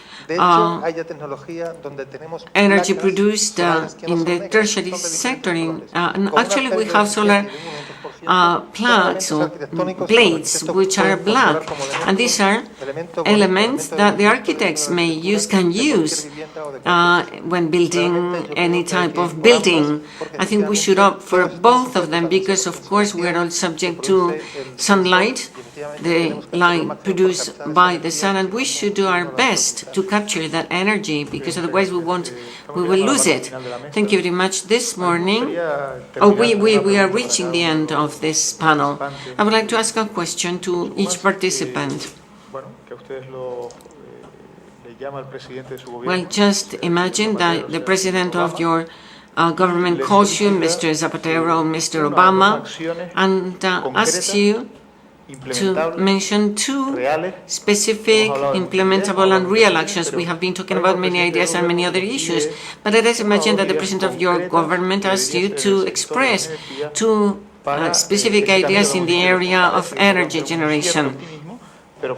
energy produced in the tertiary sector. And actually, we have solar plugs or blades which are black, and these are elements that the architects can use when building any type of building. I think we should opt for both of them because, of course, we are all subject to sunlight, the light produced by the sun, and we should do our best to capture that energy because otherwise we will lose it. Thank you very much. This morning, we are reaching the end of this panel. I would like to ask a question to each participant. Well, just imagine that the president of your government calls you, Mr. Zapatero, Mr. Obama, and asks you to mention two specific, implementable and real actions. We have been talking about many ideas and many other issues, but let us imagine that the president of your government asks you to express two specific ideas in the area of energy generation. We're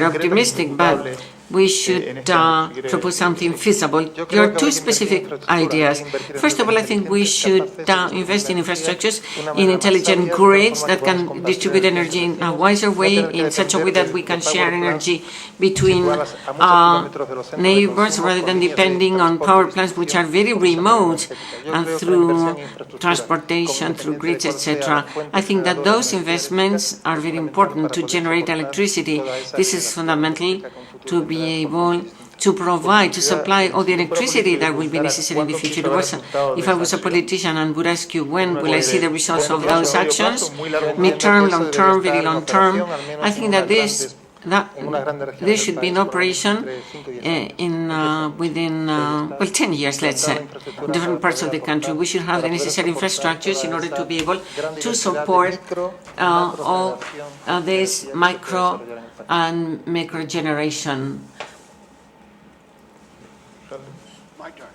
optimistic, but we should propose something feasible. There are two specific ideas. First of all, I think we should invest in infrastructures, in intelligent grids that can distribute energy in a wiser way, in such a way that we can share energy between neighbors rather than depending on power plants which are very remote and through transportation, through grids, etc. I think that those investments are very important to generate electricity. This is fundamental to be able to provide, to supply all the electricity that will be necessary in the future. If I was a politician and would ask you when will I see the results of those actions, mid-term, long-term, very long-term, I think that this should be in operation within 10 years, let's say, in different parts of the country. We should have the necessary infrastructures in order to be able to support all this micro and macro generation. My turn.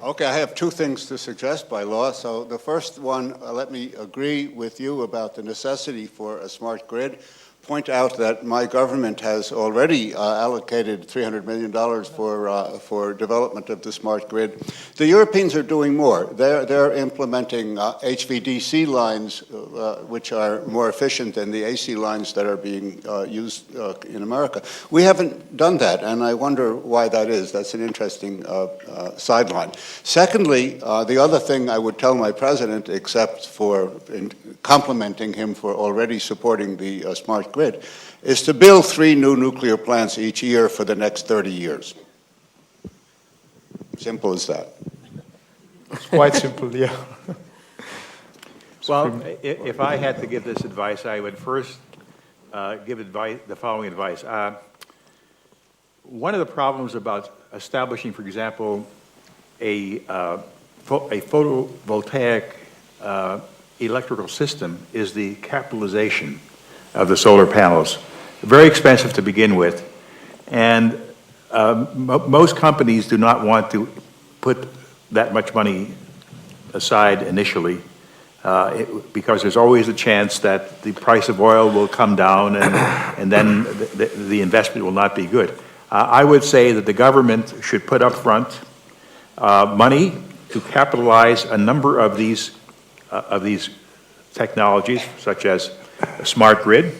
Okay, I have two things to suggest by law. So the first one, let me agree with you about the necessity for a smart grid. Point out that my government has already allocated $300 million for development of the smart grid. The Europeans are doing more. They're implementing HVDC lines, which are more efficient than the AC lines that are being used in America. We haven't done that, and I wonder why that is. That's an interesting sideline. Secondly, the other thing I would tell my president, except for complimenting him for already supporting the smart grid, is to build 3 new nuclear plants each year for the next 30 years. Simple as that. It's quite simple, yeah. Well, if I had to give this advice, I would first give the following advice. One of the problems about establishing, for example, a photovoltaic electrical system is the capitalization of the solar panels. Very expensive to begin with, and most companies do not want to put that much money aside initially because there's always a chance that the price of oil will come down and then the investment will not be good. I would say that the government should put up front money to capitalize a number of these technologies, such as a smart grid,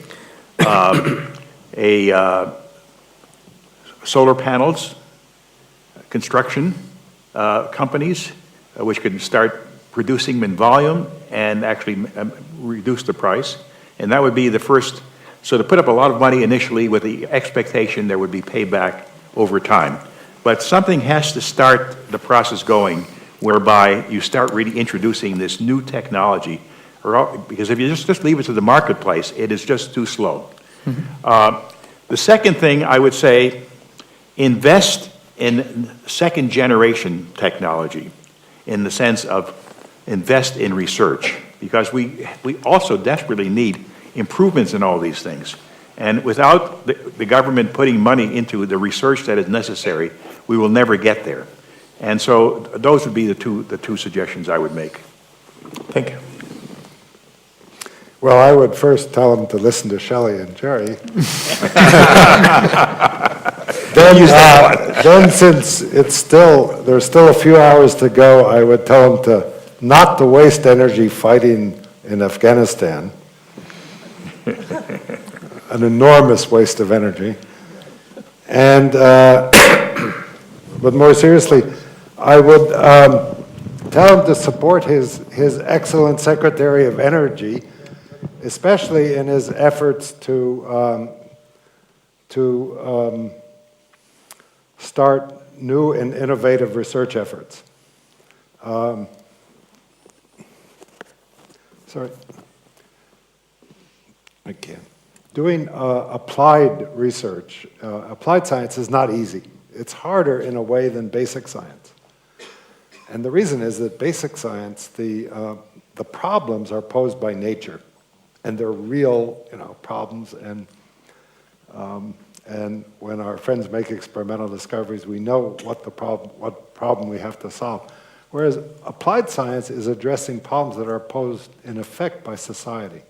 solar panels, construction companies, which can start producing them in volume and actually reduce the price. And that would be the first. So to put up a lot of money initially with the expectation there would be payback over time. But something has to start the process going whereby you start really introducing this new technology, because if you just leave it to the marketplace, it is just too slow. The second thing I would say, invest in second generation technology in the sense of invest in research, because we also desperately need improvements in all these things. And without the government putting money into the research that is necessary, we will never get there. And so those would be the two suggestions I would make. Thank you. Well, I would first tell them to listen to Shelley and Jerry. Then since there's still a few hours to go, I would tell them to not to waste energy fighting in Afghanistan. An enormous waste of energy. And, but more seriously, I would tell him to support his excellent Secretary of Energy, especially in his efforts to start new and innovative research efforts. Sorry. I can't. Doing applied research, applied science is not easy. It's harder in a way than basic science. And the reason is that basic science, the problems are posed by nature, and they're real, problems. And when our friends make experimental discoveries, we know what problem we have to solve. Whereas applied science is addressing problems that are posed in effect by society.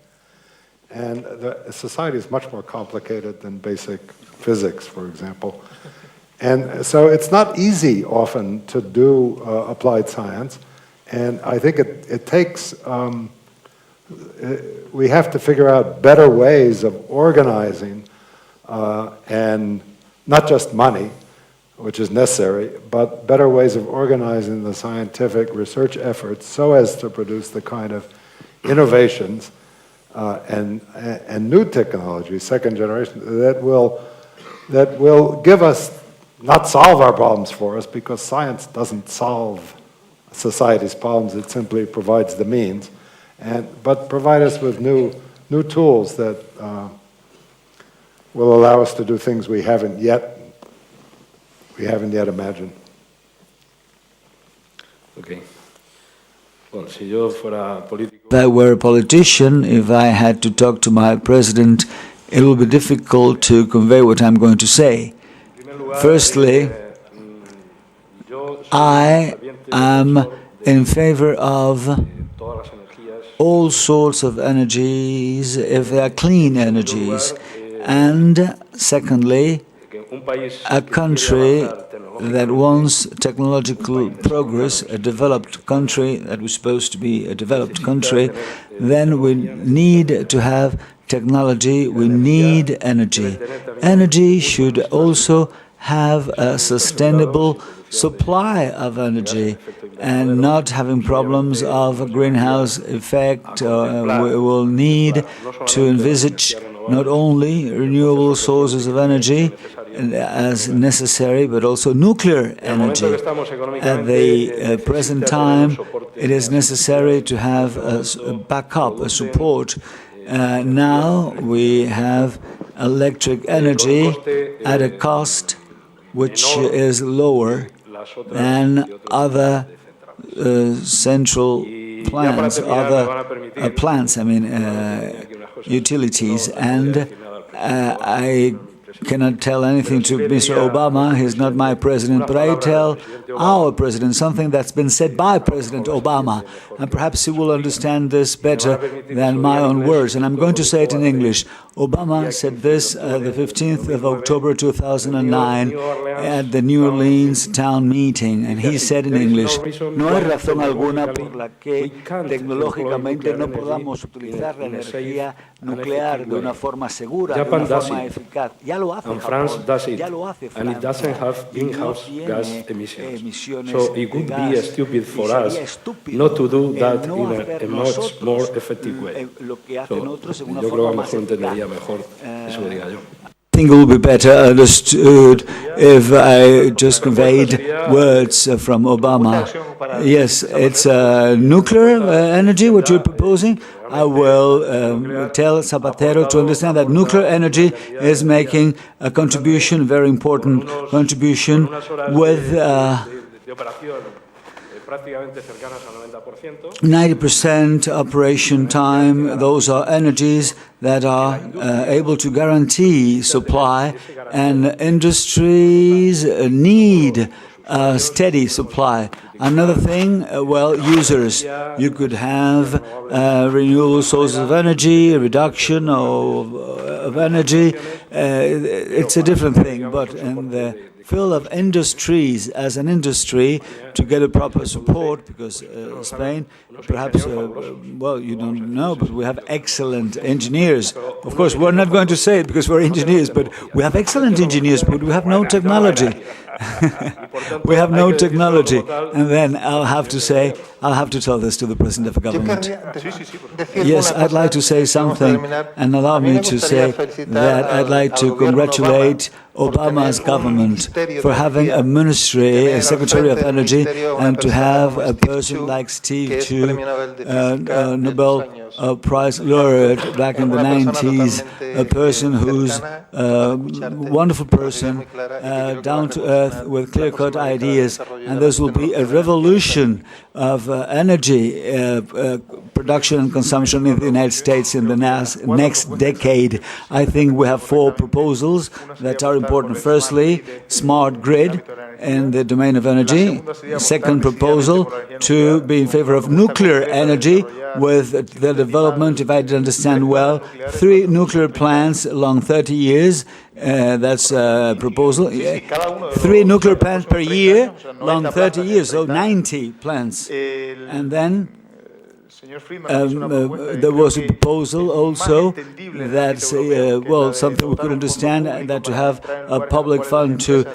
And society is much more complicated than basic physics, for example. And so it's not easy often to do applied science. And I think it takes, we have to figure out better ways of organizing and not just money, which is necessary, but better ways of organizing the scientific research efforts so as to produce the kind of innovations and new technology, second generation, that will give us, not solve our problems for us, because science doesn't solve society's problems, it simply provides the means, but provide us with new tools that will allow us to do things we haven't yet imagined. Okay. Well, si yo fuera político, If I were a politician, if I had to talk to my president, it will be difficult to convey what I'm going to say. Firstly, I am in favor of all sorts of energies, if they are clean energies. And secondly, a country that wants technological progress, a developed country that was supposed to be a developed country, then we need to have technology, we need energy. Energy should also have a sustainable supply of energy and not having problems of a greenhouse effect. We will need to envisage not only renewable sources of energy as necessary, but also nuclear energy. At the present time, it is necessary to have a backup, a support Now we have electric energy at a cost which is lower than other central plants, utilities. And I cannot tell anything to Mr. Obama. He's not my president, but I tell our president something that's been said by President Obama, and perhaps he will understand this better than my own words. And I'm going to say it in English. Obama said this the 15th of October 2009 at the New Orleans town meeting, and he said in English, "No hay razón alguna por la que tecnológicamente no podamos utilizar la energía nuclear de una forma segura, de una forma eficaz." Ya lo hace Japón, ya lo hace Francia. And it doesn't have in-house gas emissions. So it would be stupid for us not to do that in a much more effective way. So, yo creo que a lo mejor entendería mejor eso que diga yo. I think it will be better understood if I just conveyed words from Obama. Yes, it's nuclear energy, what you're proposing. I will tell Zapatero to understand that nuclear energy is making a contribution, very important contribution, with 90% operation time. Those are energies that are able to guarantee supply, and industries need a steady supply. Another thing, users. You could have renewable sources of energy, a reduction of energy. It's a different thing, but in the field of industries, as an industry, to get a proper support, because Spain, perhaps, you don't know, but we have excellent engineers. Of course, we're not going to say it because we're engineers, but we have excellent engineers, but we have no technology. We have no technology. And then I'll have to tell this to the President of the government. Yes, I'd like to say something, and allow me to say that I'd like to congratulate Obama's government for having a ministry, a Secretary of Energy, and to have a person like Steve Chu, Nobel Prize laureate back in the 90s, a person who's a wonderful person, down to earth, with clear-cut ideas, and this will be a revolution of energy production and consumption in the United States in the next decade. I think we have 4 proposals that are important. Firstly, smart grid in the domain of energy. Second proposal, to be in favor of nuclear energy with the development, if I understand well, 3 nuclear plants along 30 years. That's a proposal. 3 nuclear plants per year, long 30 years, so 90 plants. And then there was a proposal also that's, something we could understand, that to have a public fund to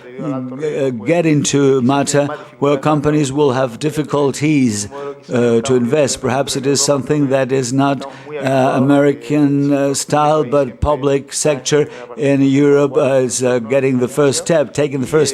get into matter where companies will have difficulties to invest. Perhaps it is something that is not American style, but public sector in Europe is taking the first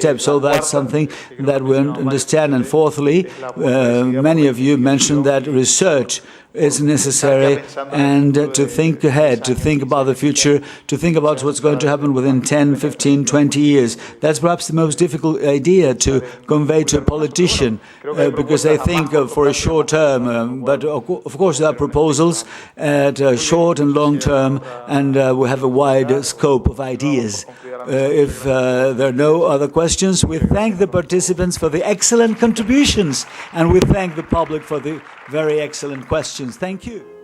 step. So that's something that we understand. And fourthly, many of you mentioned that research is necessary, and to think ahead, to think about the future, to think about what's going to happen within 10, 15, 20 years. That's perhaps the most difficult idea to convey to a politician, because they think for a short term, but of course there are proposals at short and long term, and we have a wide scope of ideas. If there are no other questions, we thank the participants for the excellent contributions, and we thank the public for the very excellent questions. Thank you.